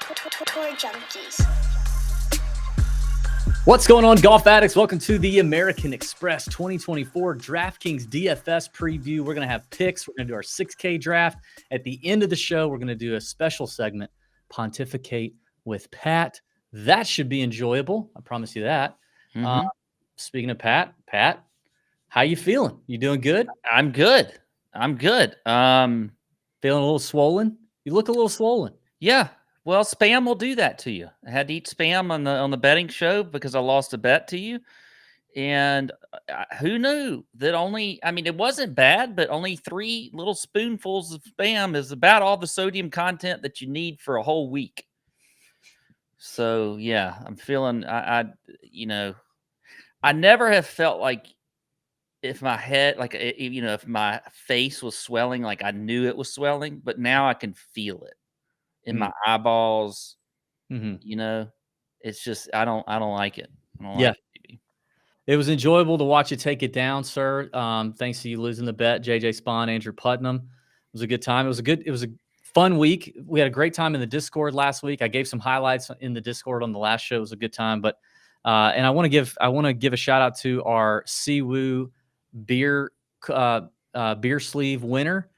Tour Junkies. What's going on, golf addicts? Welcome to the American Express 2024 DraftKings DFS preview. We're going to have picks. We're going to do our 6K draft. At the end of the show, we're going to do a special segment, Pontificate with Pat. That should be enjoyable. I promise you that. Speaking of Pat, how you feeling? You doing good? I'm good. Feeling a little swollen? You look a little swollen. Yeah. Well, spam will do that to you. I had to eat spam on the betting show because I lost a bet to you. And who knew that it wasn't bad, but only 3 little spoonfuls of spam is about all the sodium content that you need for a whole week. So, yeah, I'm feeling, I never have felt like if my head, if my face was swelling, like I knew it was swelling, but now I can feel it in my eyeballs. It's just, I don't like it. I don't like it. It was enjoyable to watch you take it down, sir. Thanks to you losing the bet, JJ Spawn, Andrew Putnam. It was a good time. It was a fun week. We had a great time in the Discord last week. I gave some highlights in the Discord on the last show. It was a good time, but and I want to give a shout out to our Siwoo beer sleeve winner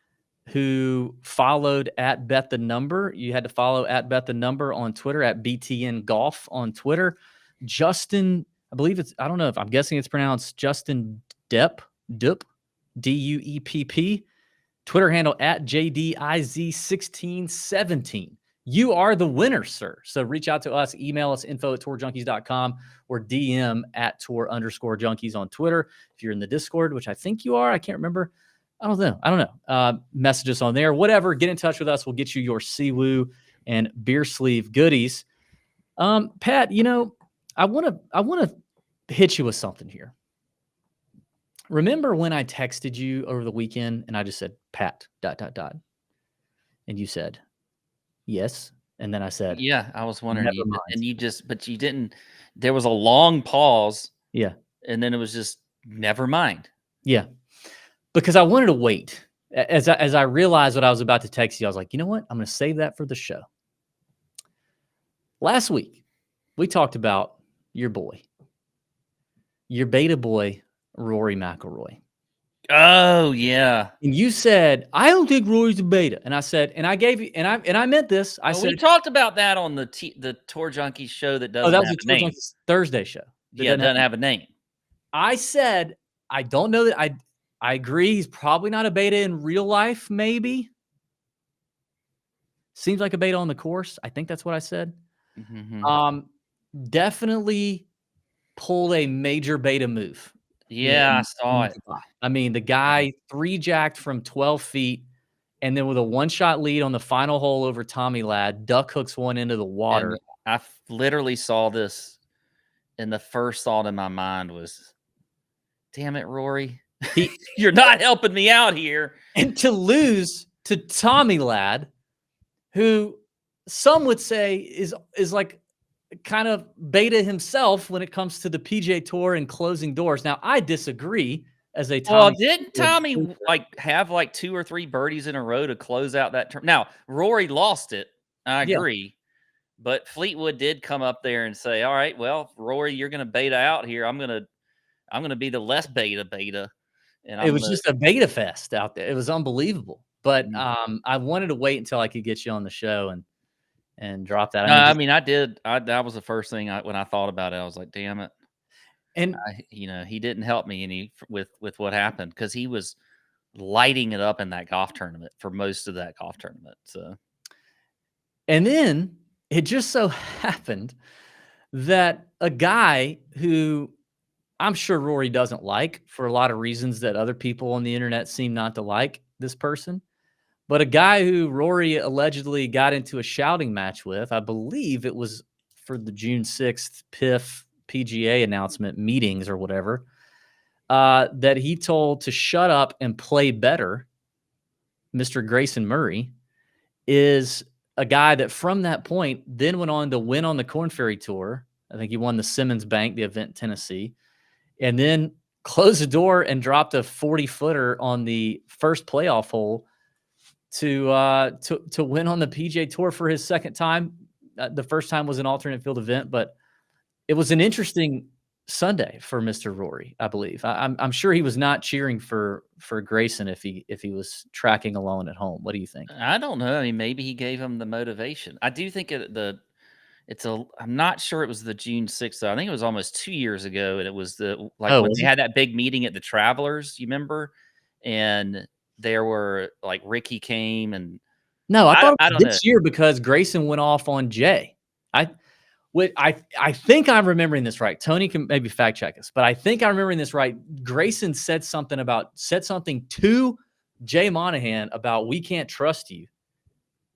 who followed at Bet the Number. You had to follow at Bet the Number on Twitter, at BTN Golf on Twitter. Justin, I'm guessing it's pronounced Justin Dupp, Duepp, Twitter handle at JDIZ1617. You are the winner, sir. So reach out to us, email us, info@tourjunkies.com, or DM at @tour_junkies on Twitter. If you're in the Discord, which I think you are, I can't remember. I don't know. Message us on there, whatever. Get in touch with us. We'll get you your Siwoo and beer sleeve goodies. Pat, I want to hit you with something here. Remember when I texted you over the weekend and I just said, Pat, ... And you said, yes. And then I said, yeah, I was wondering. Never mind. And you didn't, there was a long pause. Yeah. And then it was just, never mind. Yeah. Because I wanted to wait. As I realized what I was about to text you, I was like, you know what? I'm going to save that for the show. Last week, we talked about your beta boy, Rory McIlroy. Oh, yeah. And you said, I don't think Rory's a beta. And I said, and I gave you, and I meant this. I said, we talked about that on the Tour Junkies show that doesn't that was have the a name. Thursday show. Yeah, it doesn't have a name. I said, I don't know that I agree. He's probably not a beta in real life, maybe. Seems like a beta on the course. I think that's what I said. Definitely pulled a major beta move. Yeah, I saw it. I mean, the guy 3-jacked from 12 feet, and then with a 1-shot lead on the final hole over Tommy Ladd, duck hooks one into the water. And I literally saw this, and the first thought in my mind was, damn it, Rory. You're not helping me out here. And to lose to Tommy Ladd, who some would say is like kind of beta himself when it comes to the PGA Tour and closing doors. Now, I disagree as a Tommy. Well, didn't Tommy have 2 or 3 birdies in a row to close out that term? Now, Rory lost it. I agree. Yeah. But Fleetwood did come up there and say, all right, well, Rory, you're going to beta out here. I'm going to be the less beta. And it was just a beta fest out there. It was unbelievable. But I wanted to wait until I could get you on the show and drop that. I did. That was the first thing when I thought about it. I was like, damn it. And he didn't help me any with what happened, because he was lighting it up in that golf tournament for most of that golf tournament. So, and then it just so happened that a guy who I'm sure Rory doesn't like, for a lot of reasons that other people on the internet seem not to like this person, but a guy who Rory allegedly got into a shouting match with, I believe it was for the June 6th PGA announcement meetings or whatever, that he told to shut up and play better, Mr. Grayson Murray, is a guy that from that point then went on to win on the Korn Ferry Tour. I think he won the Simmons Bank, the event in Tennessee, and then closed the door and dropped a 40-footer on the first playoff hole to win on the PGA Tour for his second time The first time was an alternate field event, but it was an interesting Sunday for Mr. Rory, I believe. I'm sure he was not cheering for Grayson if he was tracking alone at home. What do you think? I don't know. I mean, maybe he gave him the motivation. I do think I'm not sure it was the June 6th, though. I think it was almost 2 years ago, and it was Oh, when was they it? had that big meeting at the Travelers, you remember? And there were like Ricky came, and No, I thought it I was don't know. this year because Grayson went off on Jay. I think I'm remembering this right. Tony can maybe fact check us, but I think I'm remembering this right. Grayson said something to Jay Monahan about we can't trust you.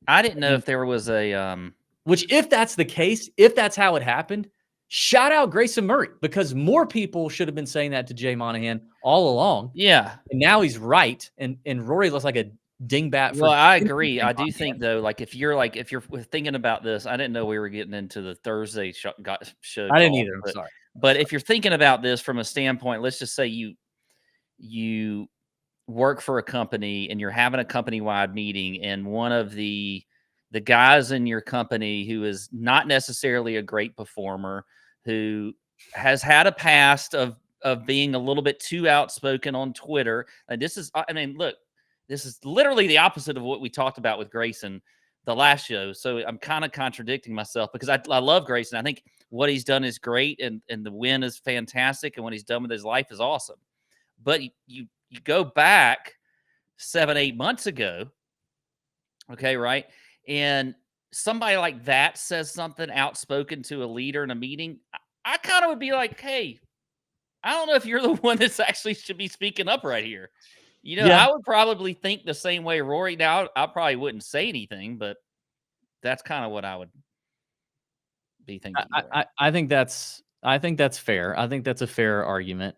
I didn't know if there was a Which, if that's the case, if that's how it happened, shout out Grayson Murray, because more people should have been saying that to Jay Monahan all along. yeah. And now he's right, and Rory looks like a dingbat. Well, For I agree. I do Monahan. think though, like if you're thinking about this, I didn't know we were getting into the Thursday show I didn't talk, either. I'm sorry. but if you're thinking about this from a standpoint, let's just say you work for a company and you're having a company-wide meeting, and one of the guys in your company who is not necessarily a great performer, who has had a past of being a little bit too outspoken on Twitter. And this is, I mean, look, this is literally the opposite of what we talked about with Grayson the last show. So I'm kind of contradicting myself because I love Grayson. I think what he's done is great, and the win is fantastic, and what he's done with his life is awesome. But you go back 7-8 months ago, okay, right? And somebody like that says something outspoken to a leader in a meeting, I kind of would be like, hey, I don't know if you're the one that's actually should be speaking up right here. Yeah. I would probably think the same way Rory. Now, I probably wouldn't say anything, but that's kind of what I would be thinking. I think that's fair. I think that's a fair argument.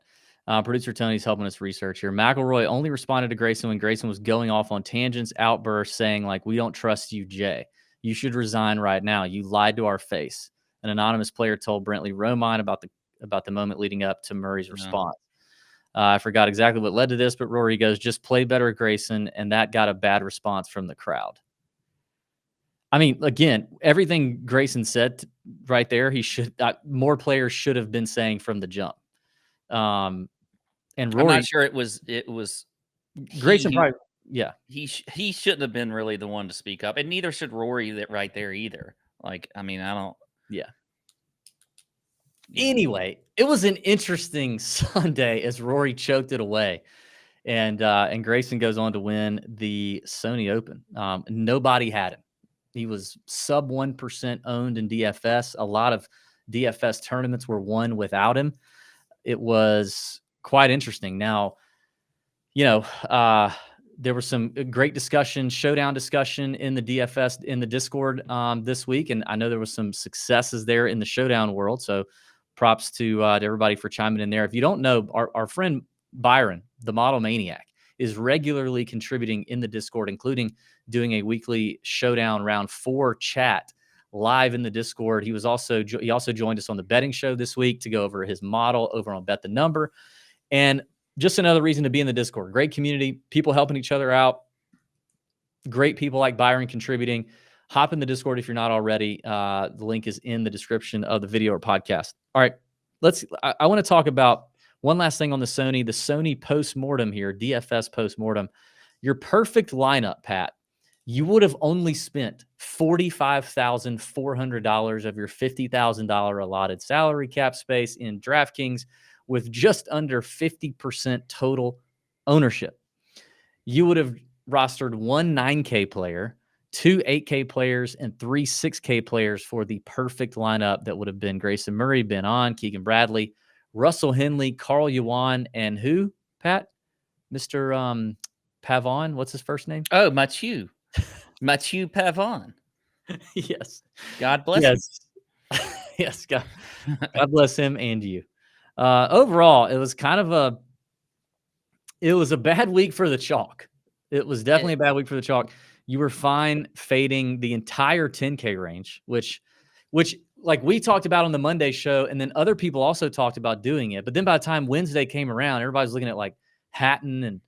Producer Tony's helping us research here. McElroy only responded to Grayson when Grayson was going off on tangents, outbursts, saying like, "We don't trust you, Jay. You should resign right now. You lied to our face." An anonymous player told Brentley Romine about the moment leading up to Murray's response. I forgot exactly what led to this, but Rory goes, "Just play better, Grayson," and that got a bad response from the crowd. I mean, again, everything Grayson said right there, he should more players should have been saying from the jump. And Rory, I'm not sure it was Grayson probably, yeah. He shouldn't have been really the one to speak up, and neither should Rory right there either. Like, I mean, I don't. Yeah. Anyway, it was an interesting Sunday as Rory choked it away, and Grayson goes on to win the Sony Open. Nobody had him. He was sub 1% owned in DFS. A lot of DFS tournaments were won without him. It was quite interesting. Now, there was some great discussion, showdown discussion in the DFS, in the Discord this week. And I know there was some successes there in the showdown world. So props to everybody for chiming in there. If you don't know, our friend Byron, the Model Maniac, is regularly contributing in the Discord, including doing a weekly showdown round 4 chat live in the Discord. He also joined us on the betting show this week to go over his model over on Bet the Number. And just another reason to be in the Discord. Great community, people helping each other out. Great people like Byron contributing. Hop in the Discord if you're not already. The link is in the description of the video or podcast. All right, I want to talk about one last thing on the Sony post-mortem here, DFS post-mortem. Your perfect lineup, Pat. You would have only spent $45,400 of your $50,000 allotted salary cap space in DraftKings with just under 50% total ownership. You would have rostered one 9K player, 2 8K players, and 3 6K players for the perfect lineup that would have been Grayson Murray, Ben On, Keegan Bradley, Russell Henley, Carl Yuan, and who, Pat? Mr. Pavon. What's his first name? Oh, Mathieu Pavon. Yes. God bless him. Yes. God bless him and you. Overall, it was kind of a bad week for the chalk. It was definitely a bad week for the chalk. You were fine fading the entire 10K range, which like we talked about on the Monday show, and then other people also talked about doing it. But then by the time Wednesday came around, everybody's looking at like Hatton and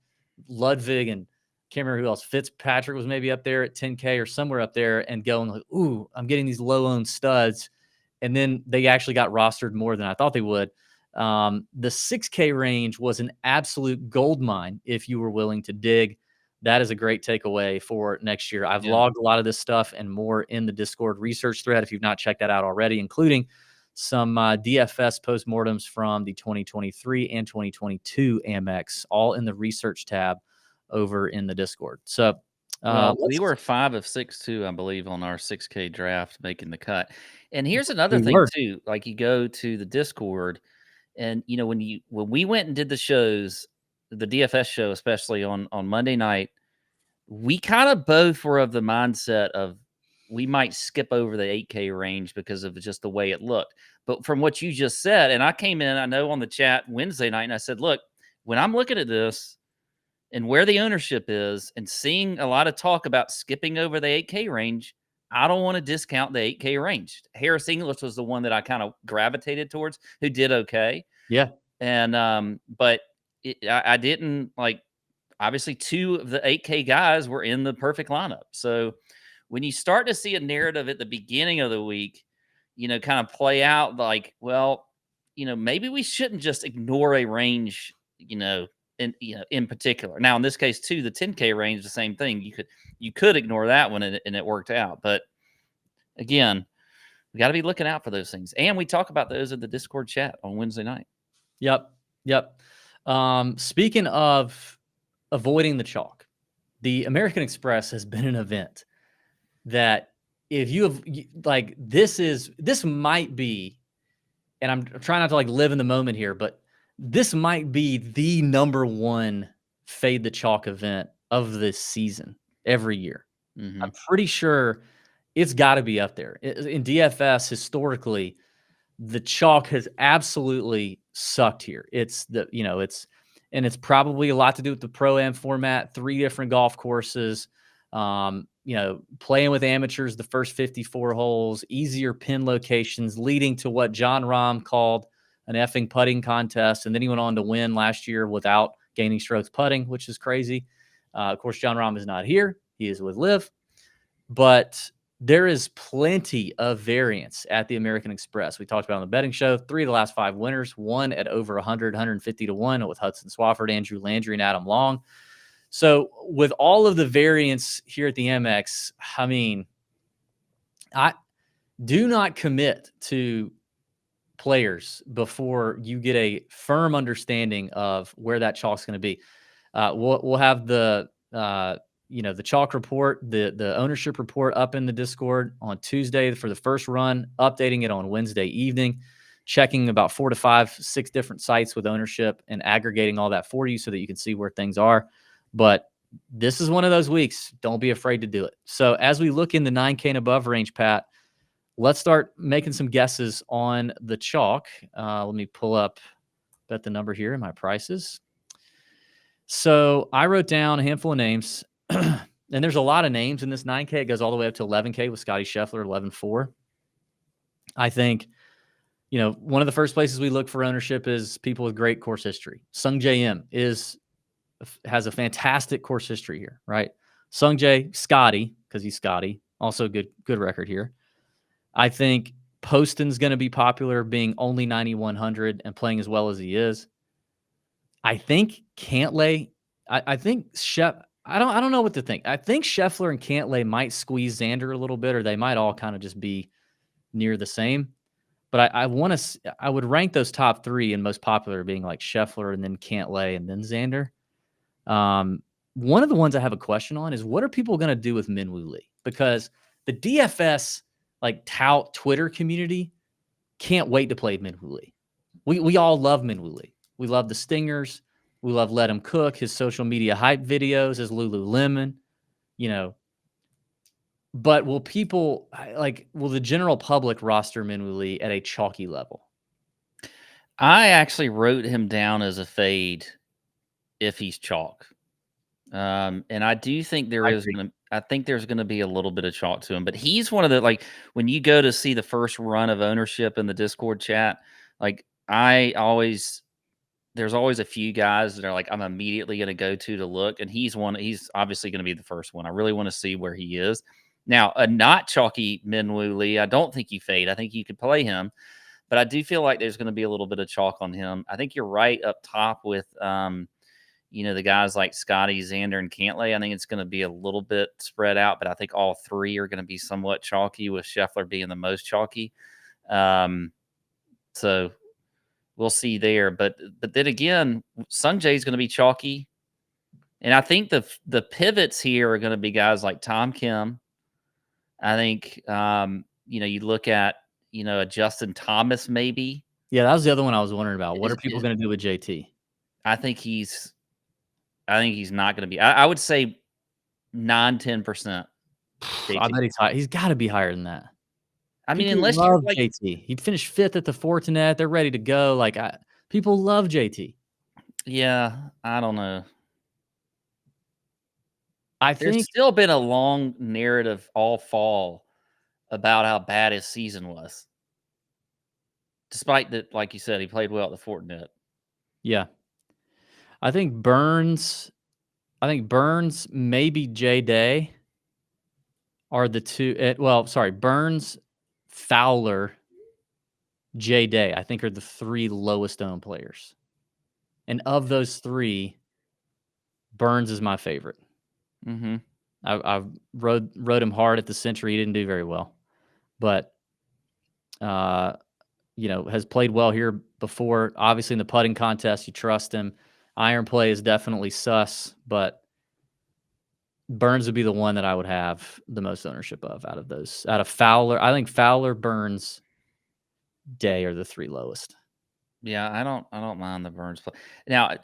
Ludwig and can't remember who else. Fitzpatrick was maybe up there at 10K or somewhere up there, and going like, ooh, I'm getting these low owned studs. And then they actually got rostered more than I thought they would. The 6K range was an absolute gold mine if you were willing to dig. That is a great takeaway for next year. I've logged a lot of this stuff and more in the Discord research thread if you've not checked that out already, including some DFS postmortems from the 2023 and 2022 Amex, all in the research tab over in the Discord. So we were 5 of 6 too, I believe, on our 6K draft making the cut. And here's another we thing were. too. Like you go to the Discord, and when we went and did the shows, the DFS show, especially on Monday night, we kind of both were of the mindset of we might skip over the 8K range because of just the way it looked. But from what you just said, and I came in, I know on the chat Wednesday night, and I said, look, when I'm looking at this and where the ownership is and seeing a lot of talk about skipping over the 8K range, I don't want to discount the 8K range. Harris English was the one that I kind of gravitated towards, who did okay. Yeah. And but I didn't like, obviously 2 of the 8K guys were in the perfect lineup. So when you start to see a narrative at the beginning of the week, kind of play out like, well, maybe we shouldn't just ignore a range, in particular. Now, in this case, too, the 10K range, the same thing. You could ignore that one and it worked out. But again, we got to be looking out for those things. And we talk about those in the Discord chat on Wednesday night. Yep. Speaking of avoiding the chalk, the American Express has been an event that if you have like, this might be, and I'm trying not to like live in the moment here, but this might be the number one fade the chalk event of this season every year. Mm-hmm. I'm pretty sure it's got to be up there. In DFS, historically, the chalk has absolutely sucked here. It's probably a lot to do with the Pro-Am format, 3 different golf courses, playing with amateurs, the first 54 holes, easier pin locations, leading to what John Rahm called an effing putting contest. And then he went on to win last year without gaining strokes putting, which is crazy. Of course, John Rahm is not here. He is with Liv. But there is plenty of variance at the American Express. We talked about on the betting show, 3 of the last 5 winners, one at over 100, 150 to 1 with Hudson Swafford, Andrew Landry, and Adam Long. So with all of the variance here at the MX, I mean, I do not commit to players before you get a firm understanding of where that chalk's going to be. We'll have the chalk report, the ownership report up in the Discord on Tuesday for the first run, updating it on Wednesday evening, checking about 4 to 5, 6 different sites with ownership and aggregating all that for you so that you can see where things are. But this is one of those weeks. Don't be afraid to do it. So as we look in the 9K and above range, Pat, let's start making some guesses on the chalk. Let me pull up, bet the number here in my prices. So I wrote down a handful of names, and there's a lot of names in this 9K. It goes all the way up to 11K with Scotty Scheffler, 11.4. I think, one of the first places we look for ownership is people with great course history. Sung J M has a fantastic course history here, right? Sung J, Scotty, because he's Scotty, also good record here. I think Poston's going to be popular, being only 9,100 and playing as well as he is. I think Cantlay. I think I don't know what to think. I think Scheffler and Cantlay might squeeze Xander a little bit, or they might all kind of just be near the same. But I would rank those top 3 and most popular being like Scheffler and then Cantlay and then Xander. One of the ones I have a question on is, what are people going to do with Min Woo Lee? Because the DFS tout Twitter community can't wait to play Min Woo Lee. We all love Min Woo Lee. We love the stingers. We love Let Him Cook, his social media hype videos, his Lululemon, But will the general public roster Min Woo Lee at a chalky level? I actually wrote him down as a fade if he's chalk. And I do think I think there's going to be a little bit of chalk to him, but he's one of the, when you go to see the first run of ownership in the Discord chat, I always there's always a few guys that are like, I'm immediately going to go to look. And he's obviously going to be the first one. I really want to see where he is. Now, a not chalky Minwoo Lee, I don't think you fade. I think you could play him, but I do feel like there's going to be a little bit of chalk on him. I think you're right up top with, the guys like Scotty, Xander, and Cantlay. I think it's going to be a little bit spread out, but I think all three are going to be somewhat chalky, with Scheffler being the most chalky. So we'll see there. But then again, Sungjae is going to be chalky. And I think the pivots here are going to be guys like Tom Kim. I think, you look at, a Justin Thomas maybe. Yeah, that was the other one I was wondering about. What are people going to do with JT? I think he's not going to be. I would say 9-10%. I bet he's high. He's got to be higher than that. I mean, People unless love you're like JT. He finished 5th at the Fortinet. They're ready to go. Like, people love JT. Yeah, I don't know. There's There's still been a long narrative all fall about how bad his season was. Despite that, like you said, he played well at the Fortinet. Yeah. I think Burns, maybe J Day are the two. Burns, Fowler, J Day, I think are the 3 lowest owned players. And of those 3, Burns is my favorite. Mm-hmm. I rode him hard at the Century. He didn't do very well, but has played well here before. Obviously, in the putting contest, you trust him. Iron play is definitely sus, but Burns would be the one that I would have the most ownership of out of those. Out of Fowler, I think Fowler, Burns, Day are the 3 lowest. Yeah, I don't mind the Burns play. Now,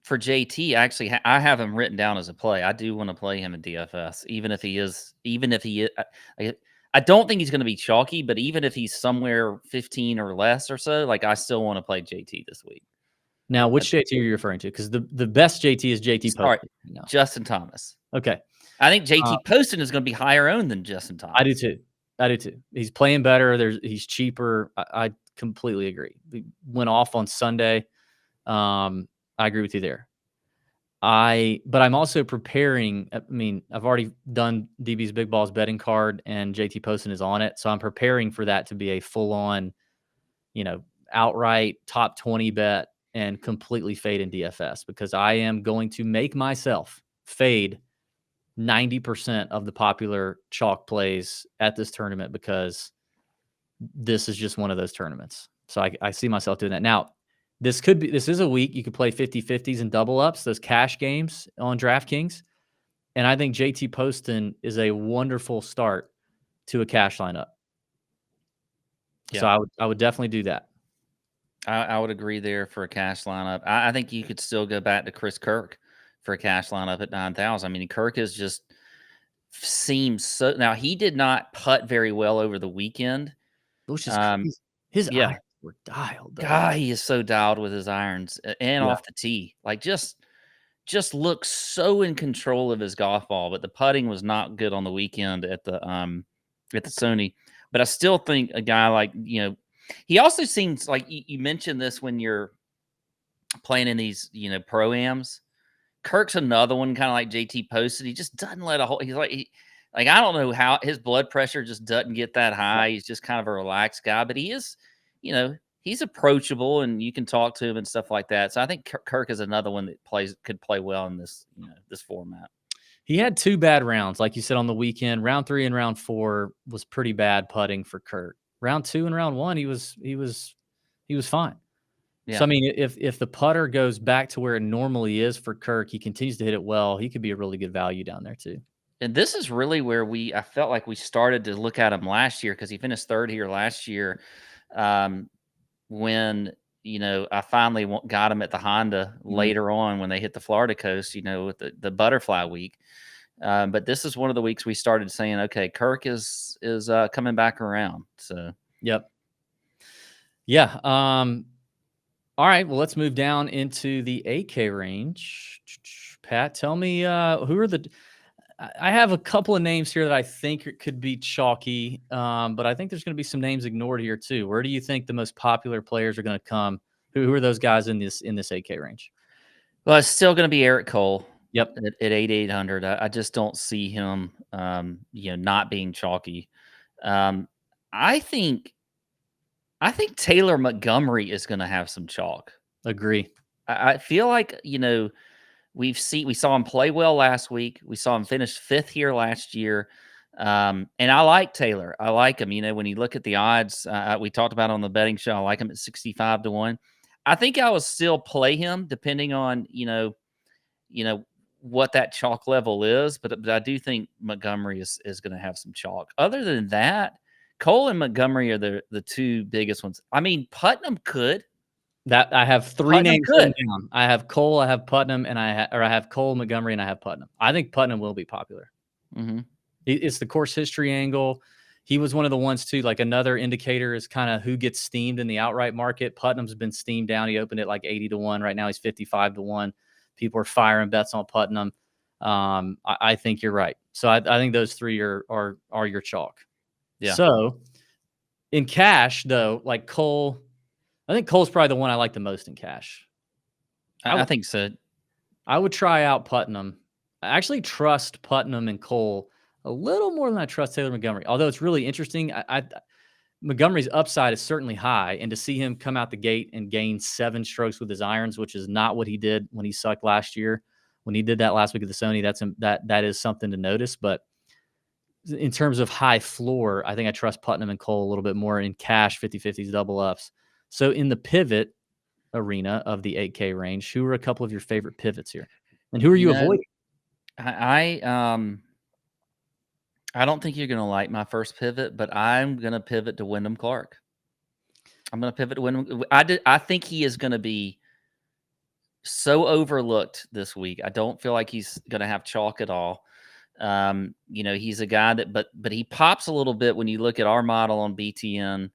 for JT, actually, I have him written down as a play. I do want to play him in DFS, even if he is. I don't think he's going to be chalky, but even if he's somewhere 15 or less or so, like I still want to play JT this week. Now, which JT are you referring to? Because the best JT is JT Poston. No. Justin Thomas. Okay. I think JT Poston is going to be higher owned than Justin Thomas. I do too. He's playing better. He's cheaper. I completely agree. He went off on Sunday. I agree with you there. But I'm also preparing. I mean, I've already done DB's Big Balls betting card, and JT Poston is on it. So I'm preparing for that to be a full-on, outright top 20 bet and completely fade in DFS, because I am going to make myself fade 90% of the popular chalk plays at this tournament, because this is just one of those tournaments. So I see myself doing that. Now, this is a week you could play 50-50s and double ups, those cash games on DraftKings. And I think JT Poston is a wonderful start to a cash lineup. Yeah. So I would definitely do that. I would agree there for a cash lineup. I think you could still go back to Chris Kirk for a cash lineup at 9,000. I mean, Kirk is just seems so. Now, he did not putt very well over the weekend. Which is crazy. His irons were dialed. God, he is so dialed with his irons and off the tee. Like just looks so in control of his golf ball. But the putting was not good on the weekend at the Sony. But I still think a guy like, he also seems like you mentioned this when you're playing in these, pro-ams. Kirk's another one, kind of like JT Poston. He just doesn't let a whole. He's like, I don't know how his blood pressure just doesn't get that high. He's just kind of a relaxed guy, but he is, he's approachable and you can talk to him and stuff like that. So I think Kirk is another one that could play well in this, this format. He had 2 bad rounds, like you said, on the weekend. Round 3 and round 4 was pretty bad putting for Kirk. Round 2 and round 1, he was fine. Yeah. So I mean, if the putter goes back to where it normally is for Kirk, he continues to hit it well, he could be a really good value down there too. And this is really where I felt like we started to look at him last year, because he finished 3rd here last year. When I finally got him at the Honda later on when they hit the Florida coast, with the butterfly week. But this is one of the weeks we started saying, okay, Kirk is coming back around. So, yep. Yeah. All right. Well, let's move down into the 8K range. Pat, tell me who are I have a couple of names here that I think could be chalky, but I think there's going to be some names ignored here too. Where do you think the most popular players are going to come Who are those guys in this 8K range? Well, it's still going to be Eric Cole. Yep. At 8,800. I just don't see him, not being chalky. I think Taylor Montgomery is going to have some chalk. Agree. I feel like, we saw him play well last week. We saw him finish 5th here last year. And I like Taylor. I like him. When you look at the odds, we talked about on the betting show, I like him at 65 to 1. I think I will still play him depending on, what that chalk level is. But I do think Montgomery is going to have some chalk. Other than that, Cole and Montgomery are the two biggest ones. I mean, Putnam could. That I have 3 Putnam names could. down. I have Cole, I have Putnam, and I have Cole, Montgomery, and I have Putnam. I think Putnam will be popular. Mm-hmm. It's the course history angle. He was one of the ones too. Like another indicator is kind of who gets steamed in the outright market. Putnam's been steamed down. He opened at like 80 to 1. Right now he's 55 to 1. People are firing bets on Putnam. I think you're right. So I think those 3 are your chalk. Yeah. So in cash though, like Cole, I think Cole's probably the one I like the most in cash. I think so. I would try out Putnam. I actually trust Putnam and Cole a little more than I trust Taylor Montgomery. Although it's really interesting, Montgomery's upside is certainly high, and to see him come out the gate and gain 7 strokes with his irons, which is not what he did when he sucked last year. When he did that last week at the Sony, that is something to notice. But in terms of high floor, I think I trust Putnam and Cole a little bit more in cash 50-50s, double ups. So in the pivot arena of the 8K range, who are a couple of your favorite pivots here, and who are you avoiding? I don't think you're going to like my first pivot, but I'm going to pivot to Wyndham Clark. I'm going to pivot to Wyndham. I think he is going to be so overlooked this week. I don't feel like he's going to have chalk at all. He's a guy that, but he pops a little bit when you look at our model on BTN.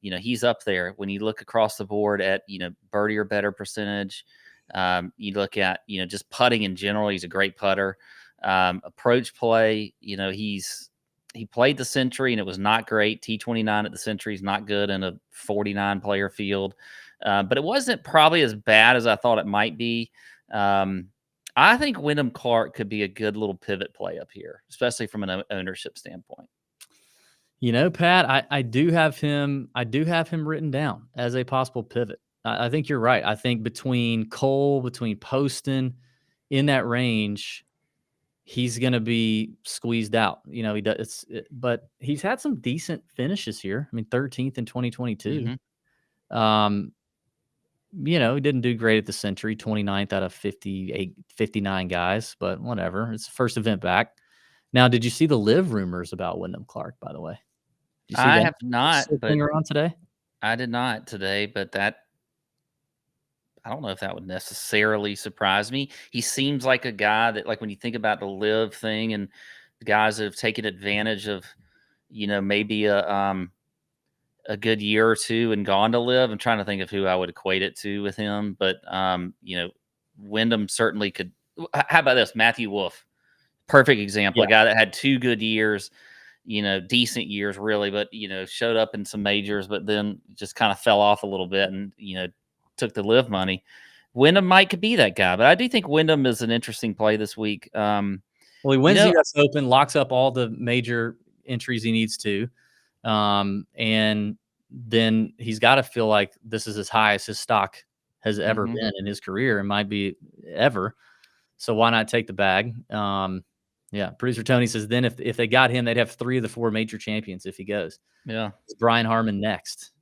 He's up there when you look across the board at, birdie or better percentage. You look at, just putting in general. He's a great putter. Approach play, he played the Century and it was not great. T29 at the Century is not good in a 49 player field. But it wasn't probably as bad as I thought it might be. I think Wyndham Clark could be a good little pivot play up here, especially from an ownership standpoint. Pat, I do have him written down as a possible pivot. I think you're right. I think between Cole, between Poston, in that range, he's going to be squeezed out. He does, but he's had some decent finishes here. I mean, 13th in 2022. Mm-hmm. He didn't do great at the Century, 29th out of 59 guys, but whatever. It's the first event back. Now, did you see the live rumors about Wyndham Clark, by the way? Did you see I have not. But around today? I did not today, but I don't know if that would necessarily surprise me. He seems like a guy that, like, when you think about the live thing and the guys that have taken advantage of, maybe a good year or two and gone to live. I'm trying to think of who I would equate it to with him, but Wyndham certainly could. How about this? Matthew Wolff, perfect example. Yeah. A guy that had 2 good years, decent years really, but showed up in some majors, but then just kind of fell off a little bit and took the live money. Wyndham could be that guy, but I do think Wyndham is an interesting play this week. Well, he wins the U.S. Open, locks up all the major entries he needs to. And then he's got to feel like this is as high as his stock has ever been in his career and might be ever. So why not take the bag? Producer Tony says then if they got him, they'd have 3 of the 4 major champions if he goes. Yeah. It's Brian Harman next.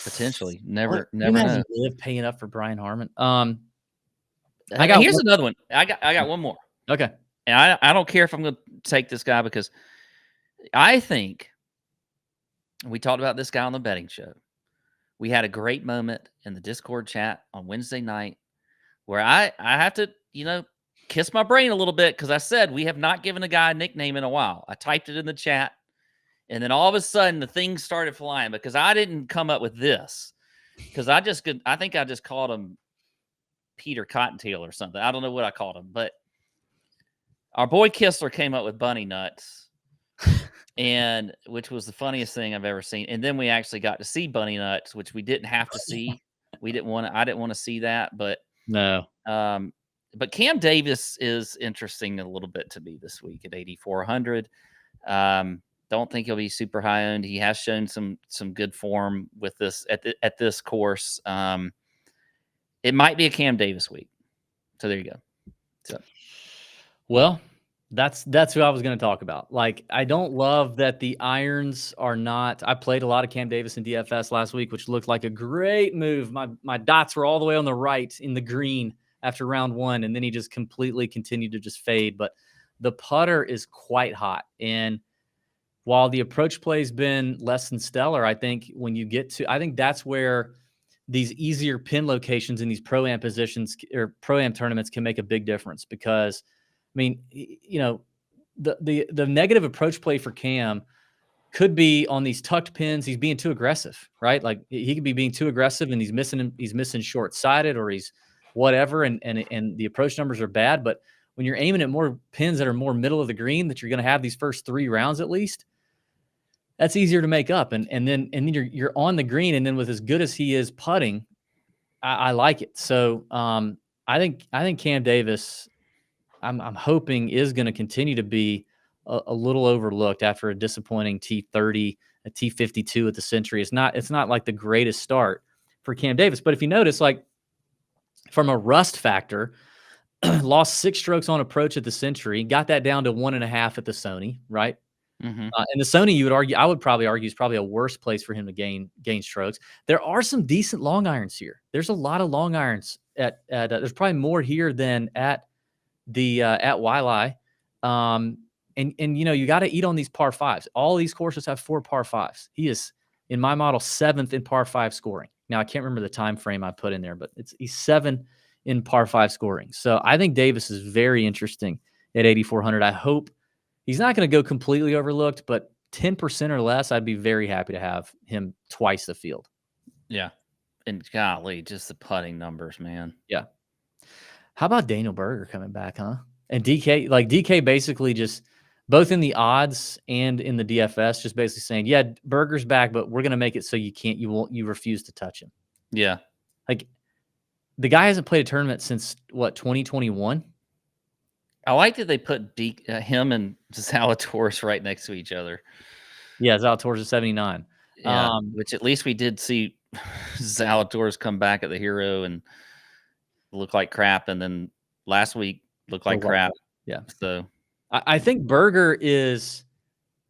Potentially. Never know. Live paying up for Brian Harman. Here's another one. I got one more. Okay. And I don't care if I'm going to take this guy because I think we talked about this guy on the betting show. We had a great moment in the Discord chat on Wednesday night where I have to, kiss my brain a little bit because I said we have not given a guy a nickname in a while. I typed it in the chat, and then all of a sudden the things started flying because I didn't come up with this because I think I just called him Peter Cottontail or something. I don't know what I called him, but our boy Kistler came up with bunny nuts. and which was the funniest thing I've ever seen. And then we actually got to see Bunny Nuts, which we didn't have to see. I didn't want to see that, No. um, but Cam Davis is interesting a little bit to me this week at 8,400. Don't think he'll be super high owned. He has shown some good form with this at this course. It might be a Cam Davis week. So there you go. So Well, that's who I was going to talk about. Like, I don't love that the irons are not. I played a lot of Cam Davis in DFS last week, which looked like a great move. My dots were all the way on the right in the green after round one, and then he just completely continued to just fade. But the putter is quite hot, and while the approach play's been less than stellar, I think when you get to, I think that's where these easier pin locations in these pro-am positions or pro-am tournaments can make a big difference because, I mean, you know, the negative approach play for Cam could be on these tucked pins. He's being too aggressive, right? Like he could be being too aggressive and he's missing short-sided or he's whatever. And the approach numbers are bad. But when you're aiming at more pins that are more middle of the green, that you're going to have these first 3 rounds at least, that's easier to make up. And then you're on the green. And then with as good as he is putting, I like it. So I think Cam Davis, I'm hoping is going to continue to be a little overlooked after a disappointing T30, a T52 at the Century. It's not like the greatest start for Cam Davis. But if you notice, like from a rust factor, lost 6 strokes on approach at the Century, got that down to 1.5 at the Sony, right? mm-hmm. And the Sony, I would probably argue, is probably a worse place for him to gain strokes. There are some decent long irons here. There's a lot of long irons at there's probably more here than at the at Wiley. And you know, you got to eat on these par 5s. All these courses have 4 par 5s. He is, in my model, 7th in par 5 scoring. Now I can't remember the time frame I put in there, but he's 7 in par 5 scoring. So I think Davis is very interesting at 8,400. I hope he's not going to go completely overlooked, but 10% or less, I'd be very happy to have him twice the field. Yeah. And golly, just the putting numbers, man. Yeah. How about Daniel Berger coming back, huh? And DK basically just both in the odds and in the DFS, just basically saying, yeah, Berger's back, but we're going to make it so you refuse to touch him. Yeah. Like the guy hasn't played a tournament since what, 2021? I like that they put him and Zalatoris right next to each other. Yeah, Zalatoris is 79. Yeah, which at least we did see Zalatoris come back at the Hero and look like crap, and then last week looked like crap. Yeah. So I think Berger is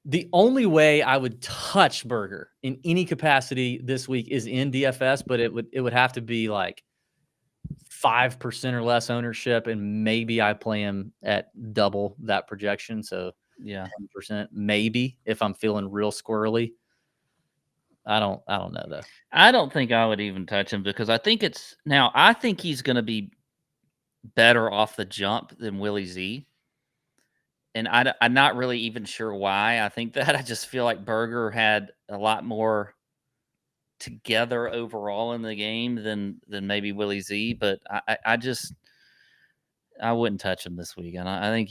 the only way I would touch Berger in any capacity this week is in DFS, but it would have to be like 5% or less ownership, and maybe I play him at double that projection. So yeah, 10% maybe if I'm feeling real squirrely. I don't know though. I don't think I would even touch him because I think he's going to be better off the jump than Willie Z. And I'm not really even sure why I think that. I just feel like Berger had a lot more together overall in the game than maybe Willie Z. But I wouldn't touch him this week. And I think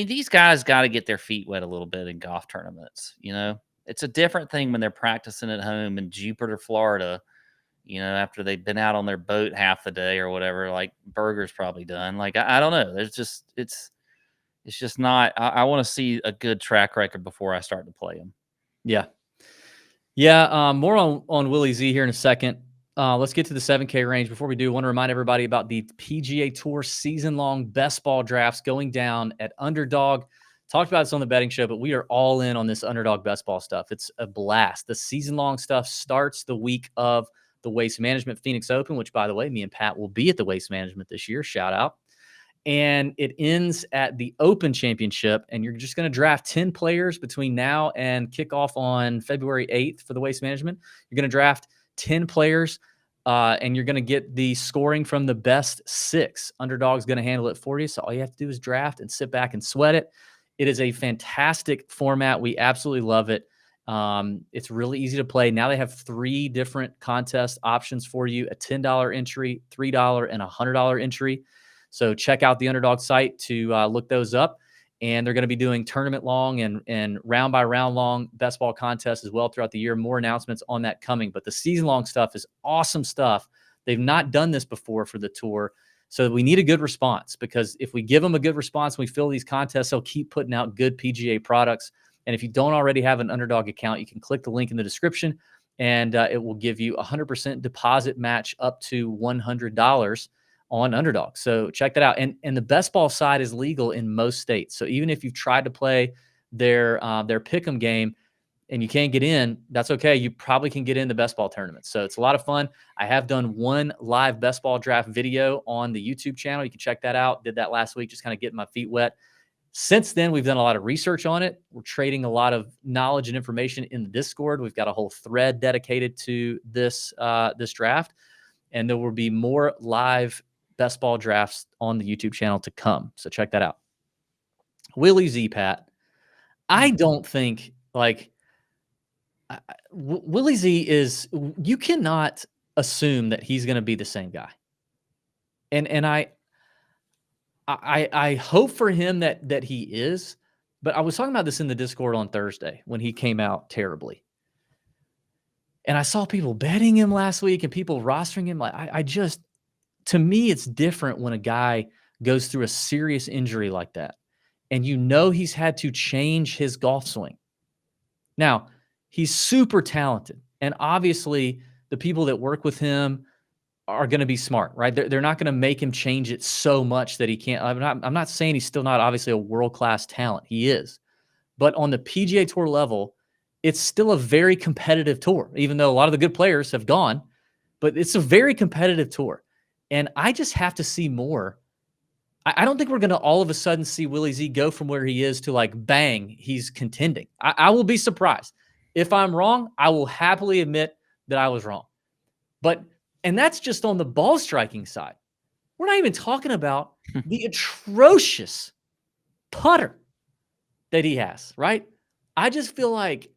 these guys got to get their feet wet a little bit in golf tournaments. You know, it's a different thing when they're practicing at home in Jupiter, Florida, you know, after they've been out on their boat half the day or whatever. Like Berger's probably done. Like, I don't know. It's just not. I want to see a good track record before I start to play him. Yeah. Yeah. More on Willie Z here in a second. Let's get to the 7K range. Before we do, I want to remind everybody about the PGA Tour season-long best ball drafts going down at Underdog. Talked about this on the betting show, but we are all in on this Underdog best ball stuff. It's a blast. The season-long stuff starts the week of the Waste Management Phoenix Open, which, by the way, me and Pat will be at the Waste Management this year. Shout out. And it ends at the Open Championship, and you're just going to draft 10 players between now and kickoff on February 8th for the Waste Management. You're going to draft 10 players, and you're going to get the scoring from the best 6. Underdog's going to handle it for you, so all you have to do is draft and sit back and sweat it. It is a fantastic format. We absolutely love it. It's really easy to play. Now they have 3 different contest options for you, a $10 entry, $3, and a $100 entry. So check out the Underdog site to look those up. And they're going to be doing tournament long and round by round long best ball contests as well throughout the year. More announcements on that coming. But the season long stuff is awesome stuff. They've not done this before for the tour. So we need a good response, because if we give them a good response, we fill these contests, they'll keep putting out good PGA products. And if you don't already have an Underdog account, you can click the link in the description, and it will give you 100% deposit match up to $100 on Underdog. So check that out. And the best ball side is legal in most states. So even if you've tried to play their pick'em game and you can't get in, that's okay. You probably can get in the best ball tournament. So it's a lot of fun. I have done one live best ball draft video on the YouTube channel. You can check that out. Did that last week, just kind of getting my feet wet. Since then, we've done a lot of research on it. We're trading a lot of knowledge and information in the Discord. We've got a whole thread dedicated to this draft, and there will be more live best ball drafts on the YouTube channel to come. So check that out. Willie Z, Pat. I don't think Willie Z is, you cannot assume that he's going to be the same guy. And I hope for him that he is, but I was talking about this in the Discord on Thursday when he came out terribly. And I saw people betting him last week and people rostering him. To me, it's different when a guy goes through a serious injury like that, and he's had to change his golf swing. Now, he's super talented, and obviously the people that work with him are going to be smart, right? They're not going to make him change it so much that he can't. I'm not saying he's still not obviously a world-class talent. He is. But on the PGA Tour level, it's still a very competitive tour, even though a lot of the good players have gone. But it's a very competitive tour. And I just have to see more. I don't think we're going to all of a sudden see Willie Z go from where he is to bang, he's contending. I will be surprised. If I'm wrong, I will happily admit that I was wrong. And that's just on the ball striking side. We're not even talking about the atrocious putter that he has, right? I just feel like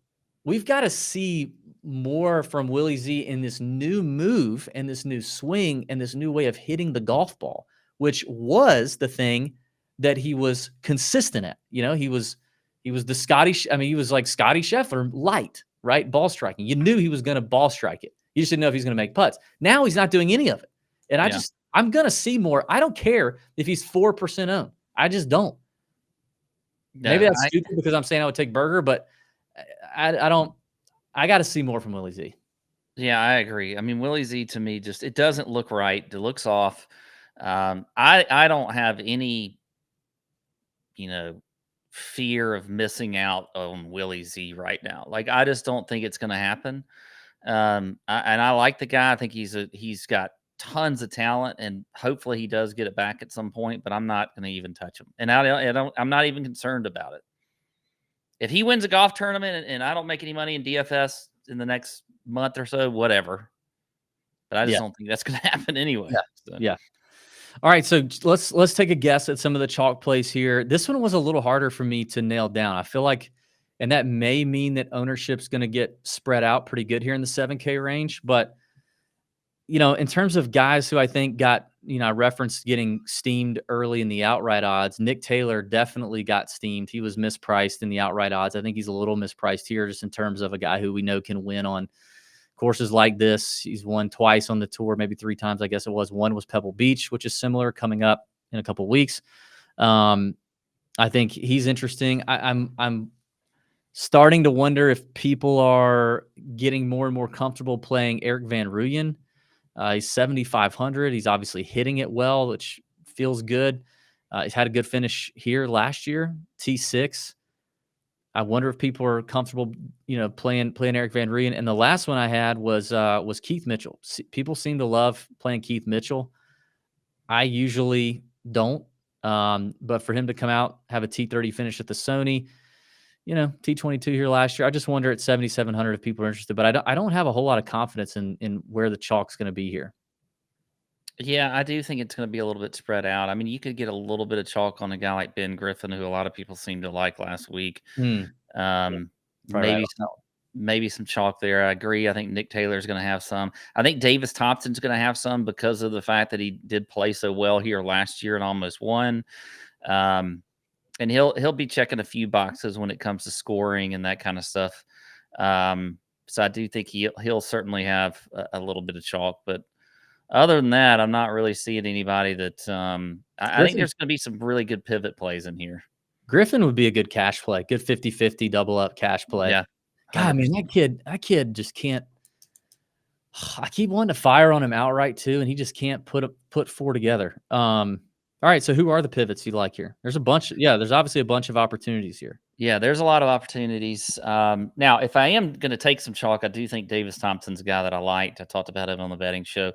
we've got to see more from Willie Z in this new move and this new swing and this new way of hitting the golf ball, which was the thing that he was consistent at. He was the Scotty. He was like Scotty Scheffler light, right? Ball striking. You knew he was going to ball strike it. You just didn't know if he's going to make putts. Now he's not doing any of it. And I'm going to see more. I don't care if he's 4% owned. I just don't. No, maybe that's stupid because I'm saying I would take Berger, but I don't. I got to see more from Willie Z. Yeah, I agree. Willie Z to me it doesn't look right. It looks off. I don't have any, fear of missing out on Willie Z right now. I just don't think it's going to happen. I like the guy. I think he's got tons of talent, and hopefully he does get it back at some point. But I'm not going to even touch him, and I'm not even concerned about it. If he wins a golf tournament and I don't make any money in DFS in the next month or so, whatever. But I just don't think that's going to happen anyway. Yeah. All right, so let's take a guess at some of the chalk plays here. This one was a little harder for me to nail down. I feel like, and that may mean that ownership's going to get spread out pretty good here in the 7K range. But, in terms of guys who I think got, I referenced getting steamed early in the outright odds. Nick Taylor definitely got steamed. He was mispriced in the outright odds. I think he's a little mispriced here just in terms of a guy who we know can win on courses like this. He's won twice on the tour, maybe 3 times, I guess it was. One was Pebble Beach, which is similar, coming up in a couple of weeks. I think he's interesting. I'm starting to wonder if people are getting more and more comfortable playing Eric Van Rooyen. He's 7,500. He's obviously hitting it well, which feels good. He's had a good finish here last year, T6. I wonder if people are comfortable, playing Eric Van Rooyen. And the last one I had was Keith Mitchell. People seem to love playing Keith Mitchell. I usually don't, but for him to come out, have a T30 finish at the Sony, T22 here last year, I just wonder at 7,700 if people are interested. But I don't have a whole lot of confidence in where the chalk's going to be here. Yeah, I do think it's going to be a little bit spread out. You could get a little bit of chalk on a guy like Ben Griffin, who a lot of people seem to like last week. Maybe some chalk there. I agree. I think Nick Taylor is going to have some. I think Davis Thompson's going to have some because of the fact that he did play so well here last year and almost won. and he'll be checking a few boxes when it comes to scoring and that kind of stuff. So I do think he'll certainly have a little bit of chalk, but other than that, I'm not really seeing anybody that I think there's going to be some really good pivot plays in here. Griffin would be a good cash play, good 50-50 double up cash play. Yeah, God, I mean that kid just can't. I keep wanting to fire on him outright too, and he just can't put four together. All right, so who are the pivots you like here? There's a bunch. Yeah, there's obviously a bunch of opportunities here. Yeah, there's a lot of opportunities. Now, if I am going to take some chalk, I do think Davis Thompson's a guy that I liked. I talked about him on the betting show.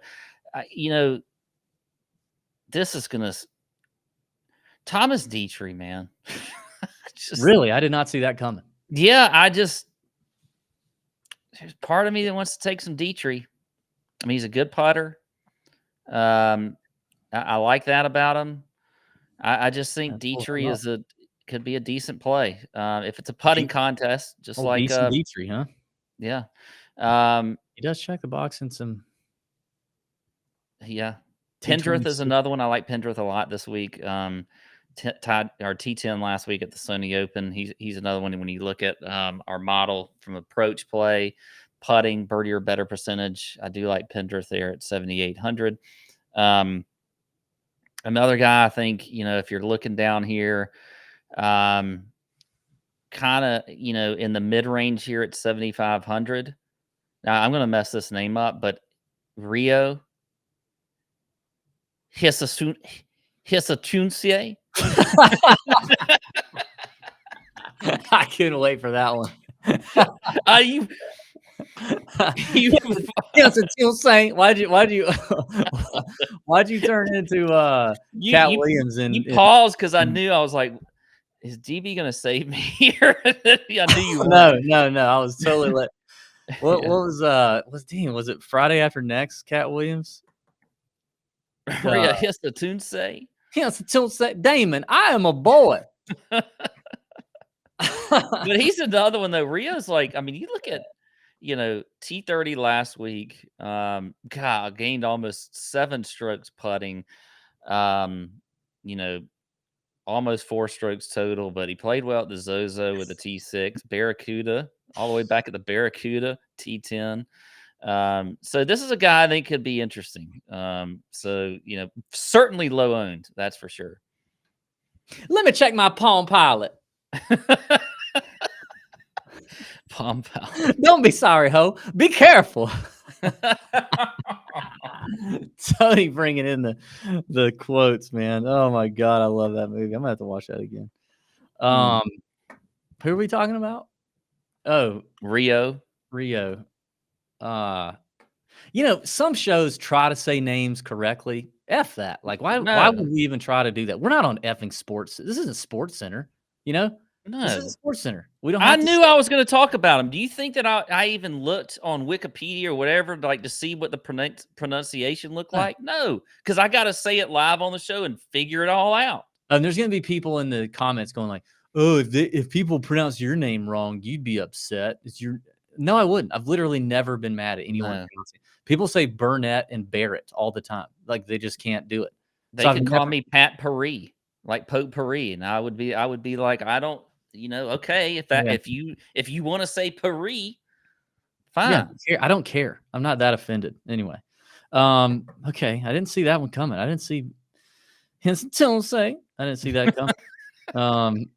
This is going to Thomas Dietrich, man. Really, I did not see that coming. Yeah, there's part of me that wants to take some Dietrich. I mean, he's a good putter. I like that about him. I just think Dietrich could be a decent play if it's a putting contest, just like Dietrich, huh? Yeah. He does check the box in some. Yeah, Pendrith is another one. I like Pendrith a lot this week. Tied our T10 last week at the Sony Open. He's another one when you look at our model from approach play, putting, birdie or better percentage. I do like Pendrith there at 7,800. Another guy, I think, if you're looking down here, kind of, in the mid range here at 7,500. Now I'm going to mess this name up, but Rio Hisatuncie. I couldn't wait for that one. Why'd you turn into Cat Williams? And you paused because I knew I was like, is DB gonna save me here? I knew you. No. I was totally lit. What was it Friday after next? Cat Williams. Hisatuncie. Damon, I am a boy. But he's another one though. Rio's like, I mean, you look at T30 last week. Gained almost 7 strokes putting. Almost 4 strokes total, but he played well at the Zozo with the T6, Barracuda, all the way back at the Barracuda T10. So this is a guy I think could be interesting. Certainly low owned, that's for sure. Let me check my Palm Pilot. Palm Pilot. Don't be sorry, ho. Be careful. Tony bringing in the quotes, man. Oh my god, I love that movie. I'm gonna have to watch that again. Who are we talking about? Oh, Rio. Some shows try to say names correctly. F that. Like, why would we even try to do that? We're not on effing sports. This isn't Sports Center, No. This is a Sports Center. We don't. I knew I was going to talk about him. Do you think that I even looked on Wikipedia or whatever, to see what the pronunciation looked like? No, because I got to say it live on the show and figure it all out. And there's going to be people in the comments going like, "Oh, if people pronounce your name wrong, you'd be upset." No, I wouldn't. I've literally never been mad at anyone. People say Burnett and Barrett all the time. Like they just can't do it. They can call me Pat Paris, like Pope Paris, and I would be like, I don't. Okay, if you want to say Paris, fine. Yeah, I don't care. I'm not that offended. Anyway, okay, I didn't see that one coming. I didn't see that coming.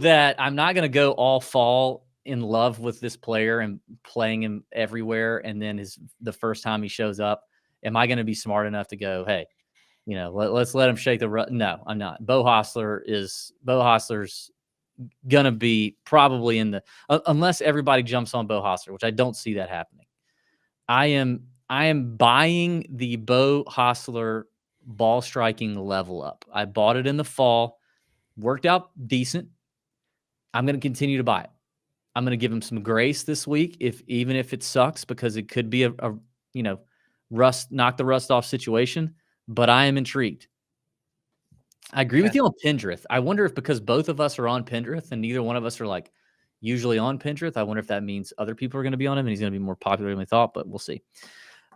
That I'm not going to go all fall in love with this player and playing him everywhere, and then the first time he shows up, am I going to be smart enough to go, hey, let's let him shake the rut? No, I'm not. Bo Hostler's gonna be probably in the unless everybody jumps on Bo Hostler, which I don't see that happening. I am buying the Bo Hostler ball striking level up. I bought it in the fall, worked out decent. I'm going to continue to buy it. I'm going to give him some grace this week, even if it sucks, because it could be a knock the rust off situation. But I am intrigued. I agree with you on Pendrith. I wonder if because both of us are on Pendrith and neither one of us are like usually on Pendrith, I wonder if that means other people are going to be on him and he's going to be more popular than we thought, but we'll see.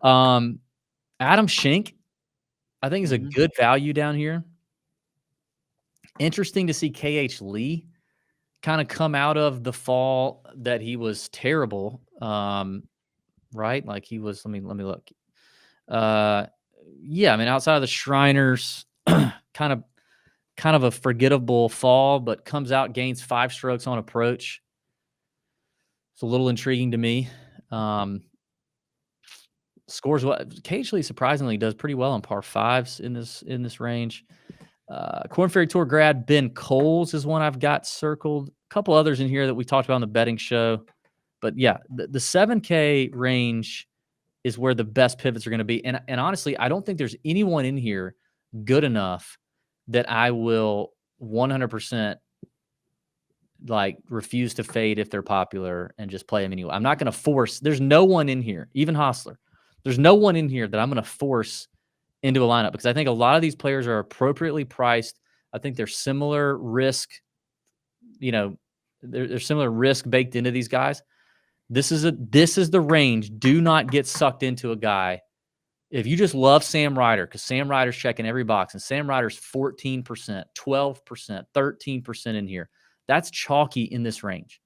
Adam Schenk, I think is a good value down here. Interesting to see KH Lee kind of come out of the fall that he was terrible. Right? Like he was, let me look. Yeah, I mean, outside of the Shriners, kind of a forgettable fall, but comes out, gains 5 strokes on approach. It's a little intriguing to me. Scores what KH Lee surprisingly does pretty well on par 5s in this range. Corn Ferry Tour grad Ben Coles is one I've got circled. A couple others in here that we talked about on the betting show. But yeah, the 7K range is where the best pivots are going to be. And honestly, I don't think there's anyone in here good enough that I will 100% like refuse to fade if they're popular and just play them anyway. I'm not going to force. There's no one in here, even Hostler. There's no one in here that I'm going to force into a lineup because I think a lot of these players are appropriately priced. I think they're similar risk, there's similar risk baked into these guys. This is the range. Do not get sucked into a guy. If you just love Sam Ryder, because Sam Ryder's checking every box, and Sam Ryder's 14%, 12%, 13% in here. That's chalky in this range.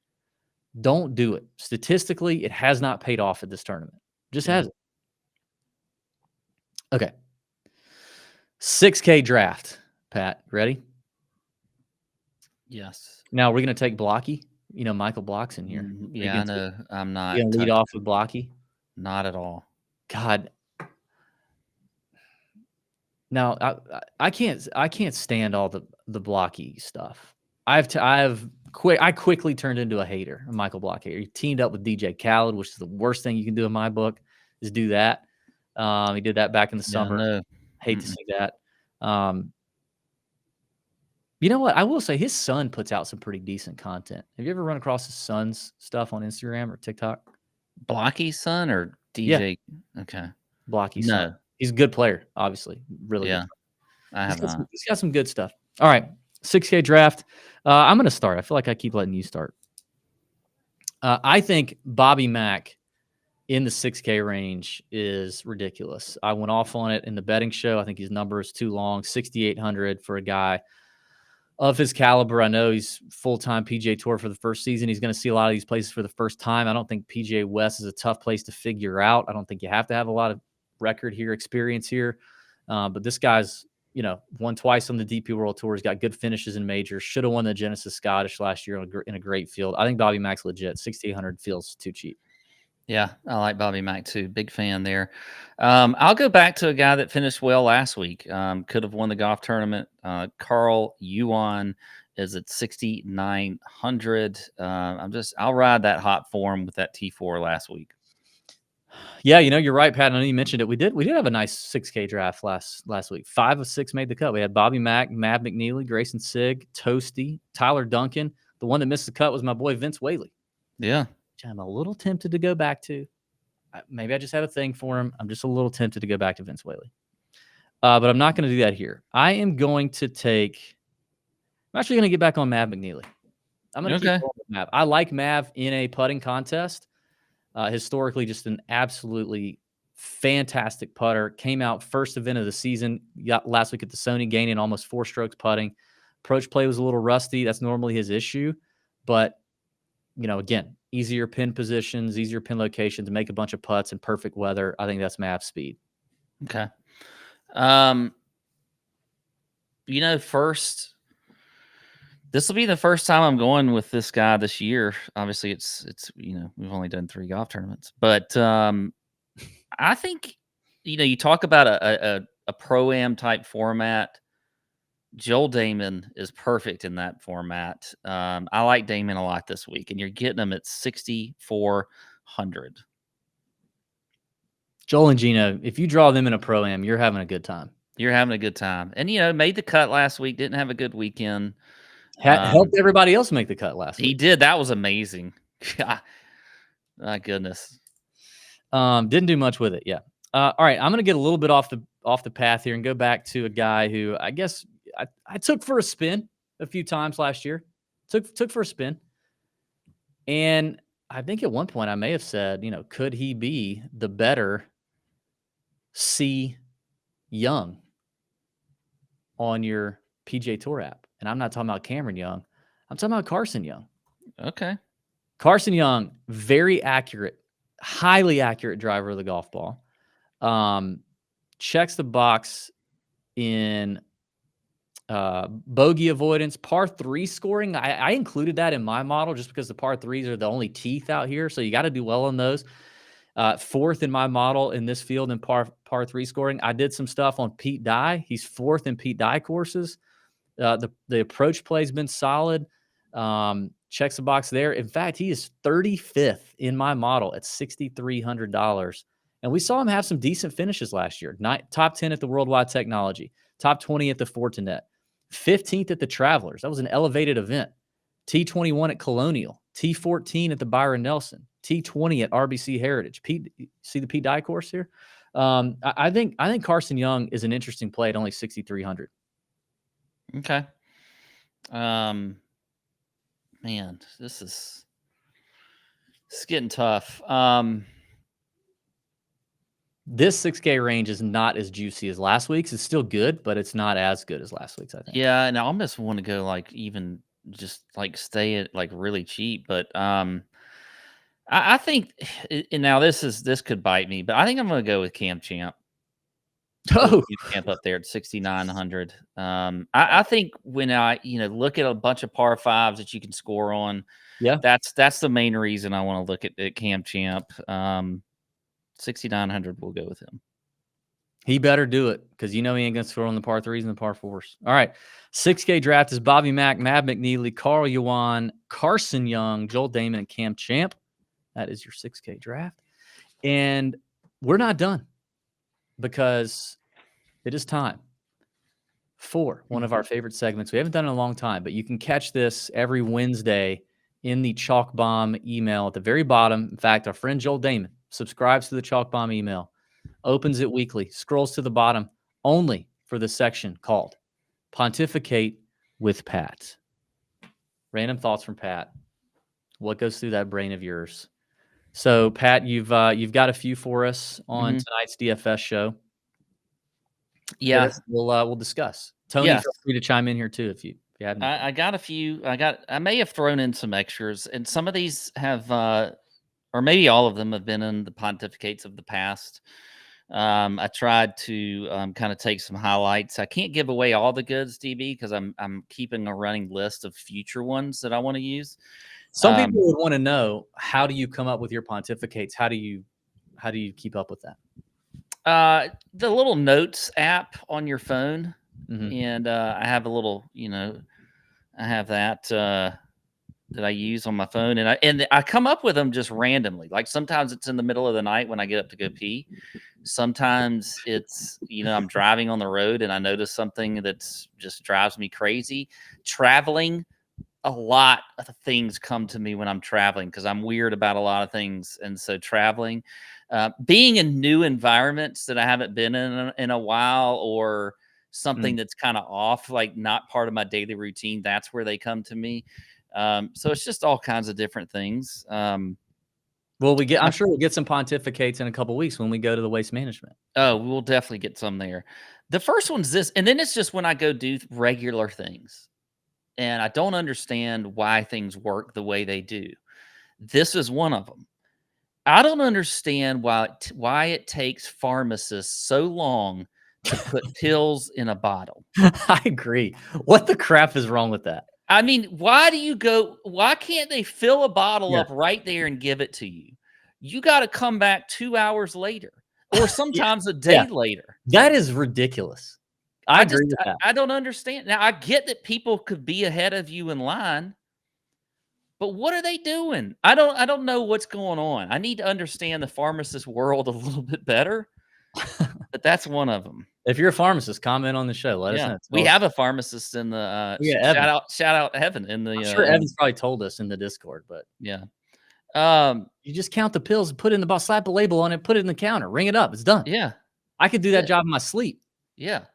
Don't do it. Statistically, it has not paid off at this tournament. Just hasn't. Okay. 6K draft, Pat. Ready? Yes. Now we're going to take Blocky. Michael Block's in here. Yeah, I know. I'm not. You going to lead off with Blocky? Not at all. God. Now I can't stand all the Blocky stuff. I quickly turned into a hater, a Michael Block hater. He teamed up with DJ Khaled, which is the worst thing you can do in my book, is do that. He did that back in the summer. No. Hate to see that. You know what? I will say his son puts out some pretty decent content. Have you ever run across his son's stuff on Instagram or TikTok? Blocky's son or DJ? Yeah. Okay. Blocky's son. He's a good player, obviously. Really good. I have not. He's got some good stuff. All right. 6K draft. I'm going to start. I feel like I keep letting you start. I think Bobby Mack in the 6K range is ridiculous. I went off on it in the betting show. I think his number is too long. 6,800 for a guy of his caliber. I know he's full-time PGA Tour for the first season. He's going to see a lot of these places for the first time. I don't think PGA West is a tough place to figure out. I don't think you have to have a lot of record here, experience here. But this guy's, won twice on the DP World Tour. He's got good finishes in majors. Should have won the Genesis Scottish last year in a great field. I think Bobby Mack's legit. 6,800 feels too cheap. Yeah, I like Bobby Mack too. Big fan there. I'll go back to a guy that finished well last week. Could have won the golf tournament. Carl Yuan is at 6,900. I'll ride that hot form with that T4 last week. Yeah, you're right, Pat. I know you mentioned it. We did have a nice 6K draft last week. 5 of 6 made the cut. We had Bobby Mack, Mav McNeely, Grayson Sigg, Toasty, Tyler Duncan. The one that missed the cut was my boy Vince Whaley. Yeah. Which I'm a little tempted to go back to. Maybe I just have a thing for him. I'm just a little tempted to go back to Vince Whaley. But I'm not going to do that here. I am going to I'm actually going to get back on Mav McNeely. I'm going to keep going with Mav. I like Mav in a putting contest. Historically, just an absolutely fantastic putter. Came out first event of the season last week at the Sony, gaining almost 4 strokes putting. Approach play was a little rusty. That's normally his issue. But, again, easier pin positions, easier pin locations, make a bunch of putts in perfect weather. I think that's Mav's speed. Okay. First, this will be the first time I'm going with this guy this year. Obviously, it's we've only done 3 golf tournaments, but I think you talk about a pro-am type format. Joel Damon is perfect in that format. I like Damon a lot this week, and you're getting him at 6,400. Joel and Gino, if you draw them in a pro-am, you're having a good time. You're having a good time, and made the cut last week. Didn't have a good weekend. Helped everybody else make the cut last week. He did. That was amazing. My goodness. Didn't do much with it. Yeah. All right. I'm going to get a little bit off the path here and go back to a guy who I guess I took for a spin a few times last year. Took for a spin. And I think at one point I may have said, could he be the better C Young on your PGA Tour app? and I'm not talking about Cameron Young. I'm talking about Carson Young. Okay. Carson Young, very accurate, highly accurate driver of the golf ball. Checks the box in bogey avoidance, par 3 scoring. I included that in my model just because the par 3s are the only teeth out here. So you got to do well on those. 4th in my model in this field in par 3 scoring. I did some stuff on Pete Dye. He's 4th in Pete Dye courses. The approach play has been solid. Checks the box there. In fact, he is 35th in my model at $6,300. And we saw him have some decent finishes last year. Top 10 at the Worldwide Technology, top 20 at the Fortinet, 15th at the Travelers. That was an elevated event. T21 at Colonial, T14 at the Byron Nelson, T20 at RBC Heritage. Pete, see the Pete Dye course here? I think Carson Young is an interesting play at only 6,300. Okay. Man, this is getting tough. This 6K range is not as juicy as last week's. It's still good, but it's not as good as last week's, I think. Yeah, and I almost want to go like even just like stay at like really cheap, but I think and now this could bite me, but I think I'm going to go with Cam Champ. Oh, Camp up there at 6,900. I think when I look at a bunch of par 5s that you can score on, yeah. That's the main reason I want to look at Cam Champ. 6,900, we'll go with him. He better do it because he ain't going to score on the par 3s and the par 4s. All right. 6K draft is Bobby Mack, Mab McNeely, Carl Yuan, Carson Young, Joel Damon, and Cam Champ. That is your 6K draft. And we're not done because it is time for one of our favorite segments. We haven't done it in a long time, but you can catch this every Wednesday in the Chalk Bomb email at the very bottom. In fact, our friend Joel Damon subscribes to the Chalk Bomb email, opens it weekly, scrolls to the bottom only for the section called Pontificate with Pat. Random thoughts from Pat. What goes through that brain of yours? So, Pat, you've got a few for us on tonight's DFS show. Yeah, we'll discuss. Tony, feel free to chime in here too if you haven't. I got a few. I may have thrown in some extras, and some of these have, or maybe all of them have been in the pontificates of the past. I tried to kind of take some highlights. I can't give away all the goods, DB, because I'm keeping a running list of future ones that I want to use. Some people would want to know, how do you come up with your pontificates? How do you keep up with that? The little notes app on your phone, and I have a little, I have that that I use on my phone, and I come up with them just randomly. Like sometimes it's in the middle of the night when I get up to go pee. Sometimes it's I'm driving on the road and I notice something that's just drives me crazy. Traveling, a lot of things come to me when I'm traveling because I'm weird about a lot of things, and so traveling. Being in new environments that I haven't been in a while, or something that's kind of off, like not part of my daily routine, that's where they come to me. So it's just all kinds of different things. Well, I'm sure we'll get some pontificates in a couple of weeks when we go to the Waste Management. Oh, we'll definitely get some there. The first one's this, and then it's just when I go do regular things, and I don't understand why things work the way they do. This is one of them. I don't understand why it takes pharmacists so long to put pills in a bottle. I agree. What the crap is wrong with that? I mean, why can't they fill a bottle up right there and give it to you? You got to come back 2 hours later, or sometimes a day later. That is ridiculous. I agree with that. I don't understand. Now, I get that people could be ahead of you in line, but what are they doing? I don't know what's going on. I need to understand the pharmacist world a little bit better, but that's one of them. If you're a pharmacist, comment on the show. Let us know. We have a pharmacist in the shout out Evan in the. I'm sure Evan's probably told us in the Discord, but yeah. You just count the pills and put it in the box, slap a label on it, put it in the counter, ring it up. It's done. Yeah. I could do that job in my sleep. Yeah.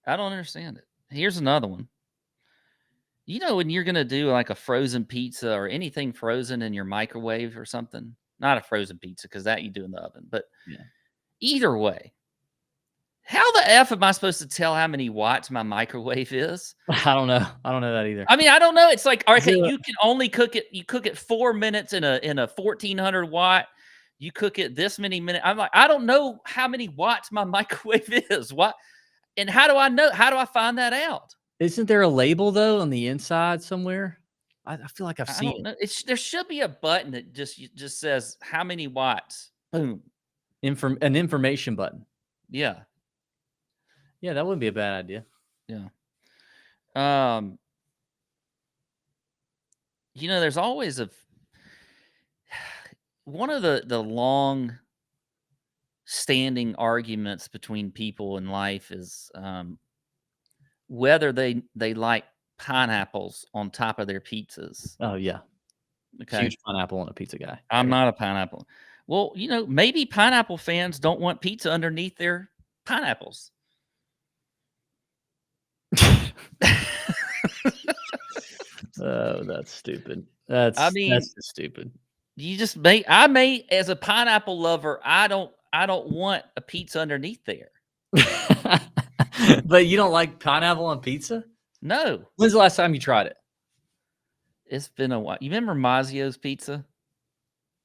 I don't understand it. Here's another one. When you're going to do like a frozen pizza or anything frozen in your microwave or something, not a frozen pizza because that you do in the oven, but either way, How the F am I supposed to tell how many watts my microwave is? I don't know. I don't know that either. I mean, I don't know. It's like, okay, Is it- you can only cook it. You cook it 4 minutes in a 1400 watt. You cook it this many minutes. I'm like, I don't know how many watts my microwave is. What? And how do I know? How do I find that out? Isn't there a label though on the inside somewhere? I feel like I've I seen don't it. know. There should be a button that just says how many watts. Boom. An information button. Yeah. Yeah, that wouldn't be a bad idea. Yeah. There's always one of the long standing arguments between people in life is whether they like pineapples on top of their pizzas. Oh yeah, Okay. huge pineapple on a pizza guy. I'm not a pineapple. Well, maybe pineapple fans don't want pizza underneath their pineapples. Oh, that's stupid. That's just stupid. I may, as a pineapple lover, I don't want a pizza underneath there. But you don't like pineapple on pizza? No. When's the last time you tried it? It's been a while. You remember Mazzio's Pizza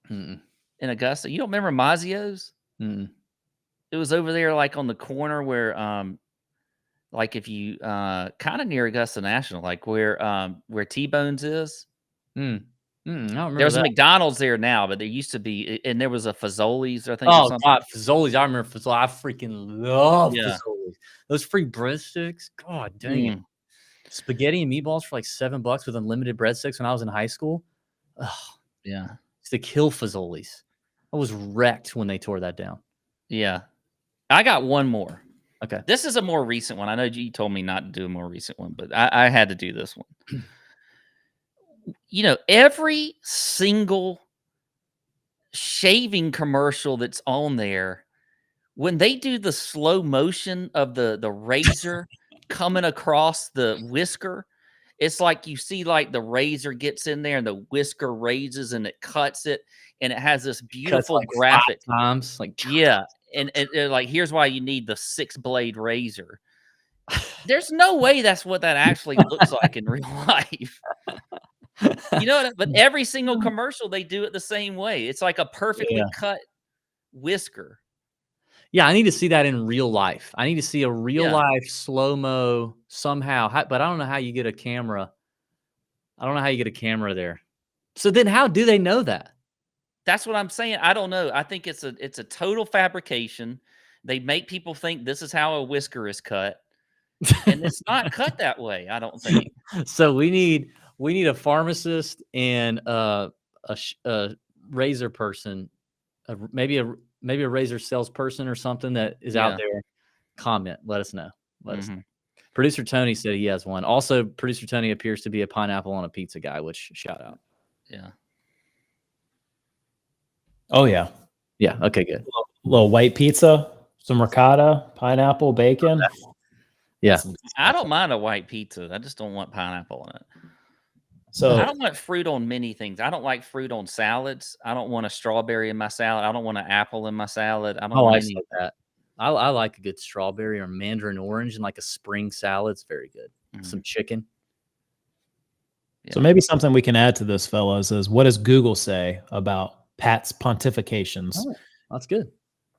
in Augusta? You don't remember Mazzio's? It was over there, like on the corner where, like if you kind of near Augusta National, like where T-Bones is. I don't remember. There's a that. McDonald's there now, but there used to be, and there was a Fazoli's, I think. Oh God, Fazoli's! I remember Fazoli's. I freaking love Yeah. Fazoli's. Those free breadsticks. God dang it! Spaghetti and meatballs for like $7 with unlimited breadsticks when I was in high school. Oh, Yeah. It's to kill Fazoli's. I was wrecked when they tore that down. Yeah. I got one more. Okay. This is a more recent one. I know you told me not to do a more recent one, but I had to do this one. Every single shaving commercial that's on there, when they do the slow motion of the razor coming across the whisker, it's like you see like the razor gets in there and the whisker raises and it cuts it, and it has this beautiful like graphic. 5 times, like yeah, and they're like, here's why you need the 6-blade razor. There's no way that's what that actually looks like in real life. But every single commercial, they do it the same way. It's like a perfectly cut whisker. Yeah, I need to see that in real life. I need to see a real life slow-mo somehow. But I don't know how you get a camera. I don't know how you get a camera there. So then how do they know that? That's what I'm saying. I don't know. I think it's a total fabrication. They make people think this is how a whisker is cut. And it's not cut that way, I don't think. So we need a pharmacist and a razor person, maybe a razor salesperson or something that is out there. Comment. Let us know. Let us know. Producer Tony said he has one. Also, Producer Tony appears to be a pineapple on a pizza guy, which shout out. Yeah. Oh yeah. Yeah. Okay. Good. Little white pizza, some ricotta, pineapple, bacon. Yeah. I don't mind a white pizza. I just don't want pineapple in it. So I don't want fruit on many things. I don't like fruit on salads. I don't want a strawberry in my salad. I don't want an apple in my salad. I don't want any of that. I like a good strawberry or mandarin orange and like a spring salad. It's very good. Some chicken. Yeah. So maybe something we can add to this, fellas, is what does Google say about Pat's pontifications? Oh, that's good.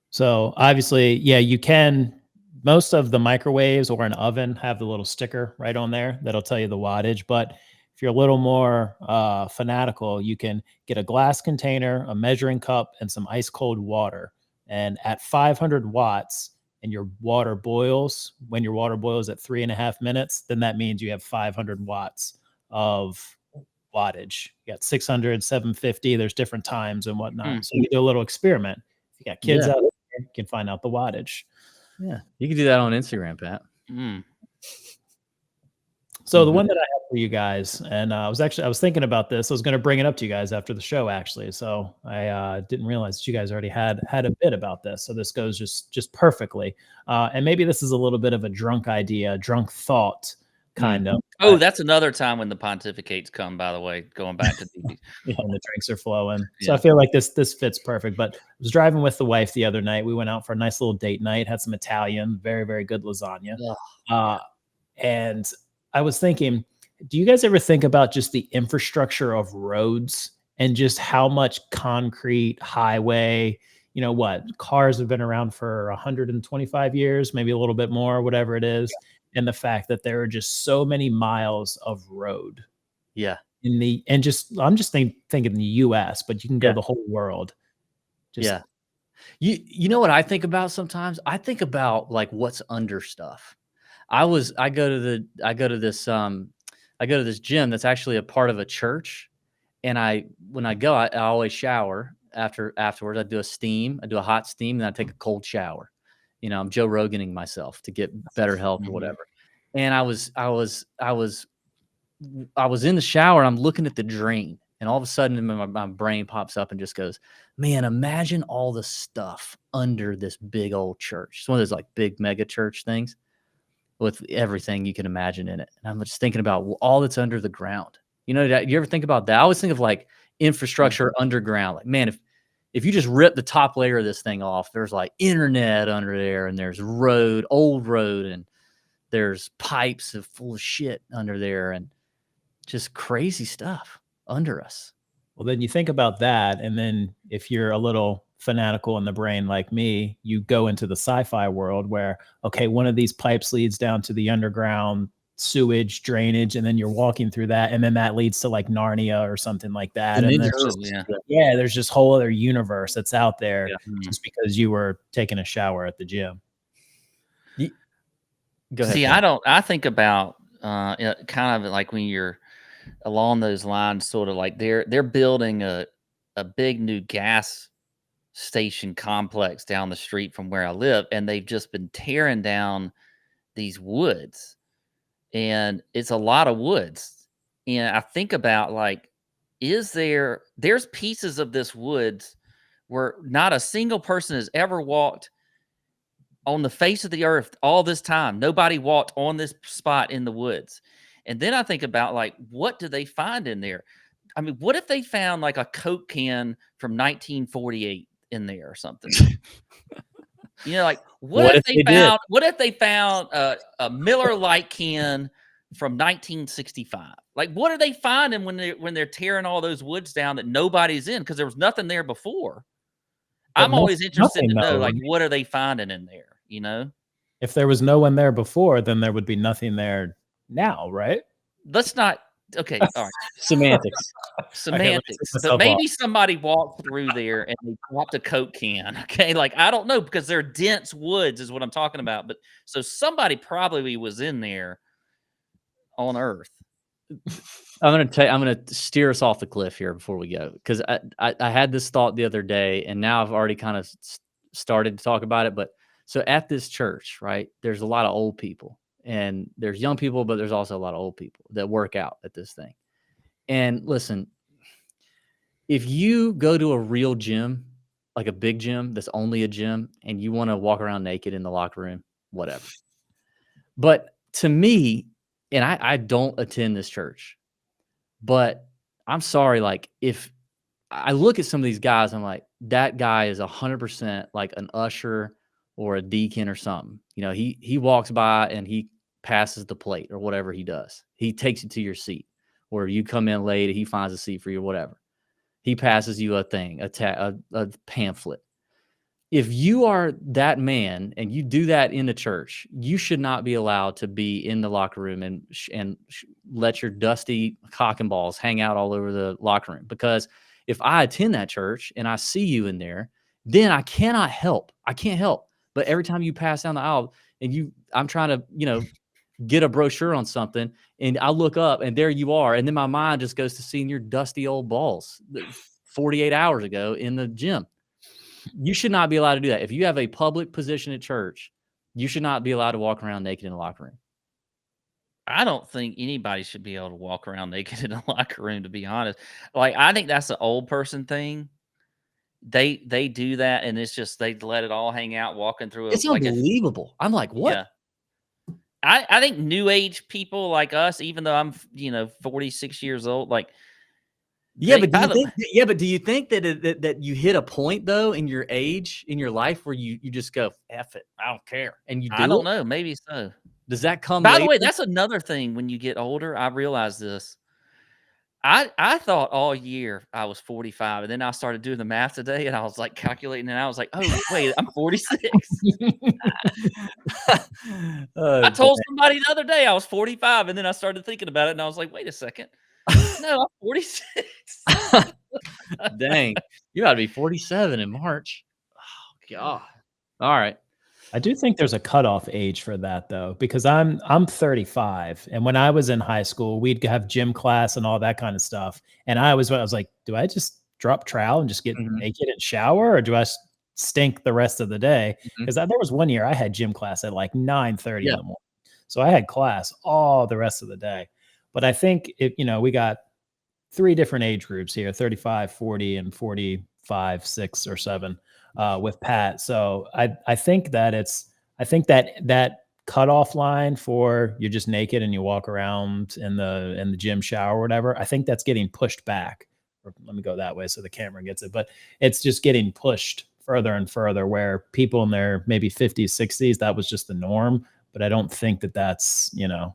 So obviously, yeah, you can. Most of the microwaves or an oven have the little sticker right on there that'll tell you the wattage. But if you're a little more fanatical, you can get a glass container, a measuring cup, and some ice cold water. And at 500 watts and your water boils, when your water boils at 3.5 minutes, then that means you have 500 watts of wattage. You got 600, 750. There's different times and whatnot. So you do a little experiment. If you got kids out there, you can find out the wattage. Yeah, you can do that on Instagram, Pat. So the one that I have for you guys, and I was thinking about this. I was going to bring it up to you guys after the show, actually. So I didn't realize that you guys already had a bit about this. So this goes just perfectly. And maybe this is a little bit of a drunk idea, drunk thought kind of. Oh, but- that's another time when the pontificates come, by the way, going back to the yeah, and the drinks are flowing. So Yeah. I feel like this fits perfect. But I was driving with the wife the other night. We went out for a nice little date night, had some Italian, very, very good lasagna. And I was thinking, do you guys ever think about just the infrastructure of roads and just how much concrete highway, you know, what cars have been around for 125 years, maybe a little bit more, whatever it is. And the fact that there are just so many miles of road Yeah. I'm just thinking the US, but you can go the whole world. Yeah. You know what I think about sometimes? I think about like what's under stuff. I go to this gym that's actually a part of a church. And when I go, I always shower afterwards. I do a hot steam, and I take a cold shower. You know, I'm Joe Roganing myself to get better health or whatever. And I was in the shower, and I'm looking at the drain, and all of a sudden my brain pops up and just goes, man, imagine all the stuff under this big old church. It's one of those like big mega church things with everything you can imagine in it. And I'm just thinking about all that's under the ground. You know, you ever think about that? I always think of like infrastructure underground. Like, man, if you just rip the top layer of this thing off, there's like internet under there, and there's old road, and there's pipes full of shit under there, and just crazy stuff under us. Well, then you think about that. And then if you're a little fanatical in the brain like me, you go into the sci-fi world where, okay, one of these pipes leads down to the underground sewage drainage, and then you're walking through that, and then that leads to like Narnia or something like that. And there's just whole other universe that's out there just because you were taking a shower at the gym. Go ahead. See, I think about kind of like when you're along those lines, sort of like they're building a big new gas station complex down the street from where I live, and they've just been tearing down these woods, and it's a lot of woods. And I think about like, there's pieces of this woods where not a single person has ever walked on the face of the earth all this time. Nobody walked on this spot in the woods. And then I think about like, what do they find in there? I mean, what if they found like a Coke can from 1948 in there or something? You know, like what if they found a Miller Lite can from 1965? Like, what are they finding when they're tearing all those woods down that nobody's in? Because there was nothing there before. But I'm always interested to know, like, what are they finding in there? You know, if there was no one there before, then there would be nothing there now, right? Let's not. Okay, all right. Semantics. But maybe somebody walked through there and they dropped a Coke can. Okay, like I don't know, because they're dense woods is what I'm talking about. But so somebody probably was in there on Earth. I'm gonna steer us off the cliff here before we go, because I had this thought the other day, and now I've already kind of started to talk about it. But so at this church, right, there's a lot of old people, and there's young people, but there's also a lot of old people that work out at this thing. And listen, if you go to a real gym, like a big gym that's only a gym, and you want to walk around naked in the locker room, whatever. But to me, and I don't attend this church, but I'm sorry, like if I look at some of these guys, I'm like, that guy is 100% like an usher or a deacon or something. You know, he walks by and he passes the plate or whatever he does. He takes you to your seat, or you come in late, he finds a seat for you, whatever. He passes you a thing, a pamphlet. If you are that man and you do that in the church, you should not be allowed to be in the locker room and let your dusty cock and balls hang out all over the locker room. Because if I attend that church and I see you in there, then I can't help. But every time you pass down the aisle and I'm trying to, get a brochure on something, and I look up and there you are. And then my mind just goes to seeing your dusty old balls 48 hours ago in the gym. You should not be allowed to do that. If you have a public position at church, you should not be allowed to walk around naked in the locker room. I don't think anybody should be able to walk around naked in a locker room, to be honest. Like, I think that's an old person thing. They do that, and it's just they let it all hang out walking through. It's unbelievable. I'm like, what? Yeah. I think new age people like us, even though I'm 46 years old, like Yeah, they, but do by you the, think? Yeah, but do you think that that you hit a point though in your age in your life where you just go F it, I don't care, and you I do don't it? know, maybe so. Does that come By the later? way, that's another thing when you get older. I realized this. I thought all year I was 45, and then I started doing the math today, and I was like calculating, and I was like, oh wait, I'm 46. I Oh, told somebody the other day I was 45, and then I started thinking about it, and I was like, wait a second. No, I'm 46. dang, you got to be 47 in March. Oh God. All right. I do think there's a cutoff age for that though, because I'm 35, and when I was in high school, we'd have gym class and all that kind of stuff. And I was like, do I just drop trowel and just get Mhm, naked and shower, or do I stink the rest of the day? mhm. Because there was one year I had gym class at like 9:30 Yeah. in the morning, so I had class all the rest of the day. But I think we got 3 different age groups here: 35, 40, and 45, 6 or 7 with Pat. So I think that that cutoff line for you're just naked and you walk around in the gym shower or whatever, I think that's getting pushed back. Or let me go that way so the camera gets it. But it's just getting pushed further and further, where people in their maybe 50s, 60s, that was just the norm. But I don't think that that's,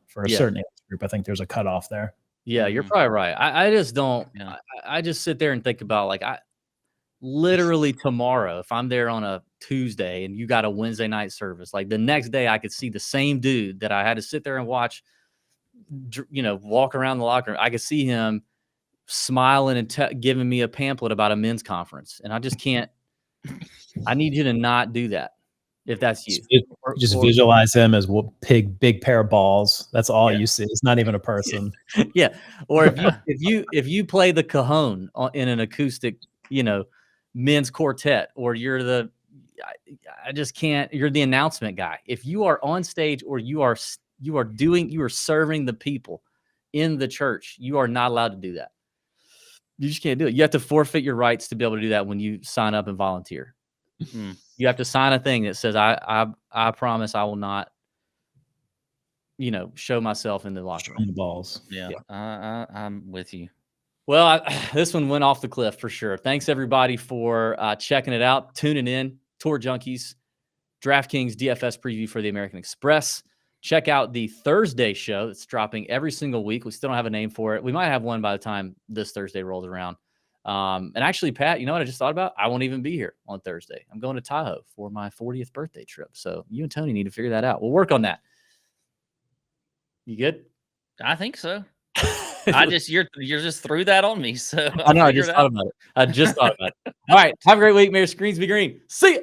for a Yeah. certain age group, I think there's a cutoff there. Yeah, you're Mhm. probably right. I just don't. Yeah. I just sit there and think about like I literally tomorrow, if I'm there on a Tuesday and you got a Wednesday night service, like the next day I could see the same dude that I had to sit there and watch, walk around the locker room. I could see him smiling and giving me a pamphlet about a men's conference, and I just can't. I need you to not do that if that's you. Just Or visualize him as big pair of balls. That's all yeah, you see. It's not even a person. yeah. Or if you play the cajon in an acoustic, men's quartet, or you're I just can't. You're the announcement guy. If you are on stage or you are serving the people in the church, you are not allowed to do that. You just can't do it. You have to forfeit your rights to be able to do that when you sign up and volunteer. Hmm. You have to sign a thing that says, I promise I will not, show myself in the locker On room. the balls. Yeah. I'm with you. Well, this one went off the cliff for sure. Thanks everybody for checking it out, tuning in. Tour Junkies, DraftKings DFS preview for the American Express. Check out the Thursday show that's dropping every single week. We still don't have a name for it. We might have one by the time this Thursday rolls around. And actually, Pat, you know what I just thought about? I won't even be here on Thursday. I'm going to Tahoe for my 40th birthday trip. So you and Tony need to figure that out. We'll work on that. You good? I think so. You're just threw that on me. So I know. I figure just it thought out. about it. I just thought about it. All right. Have a great week. May your screens be green. See ya.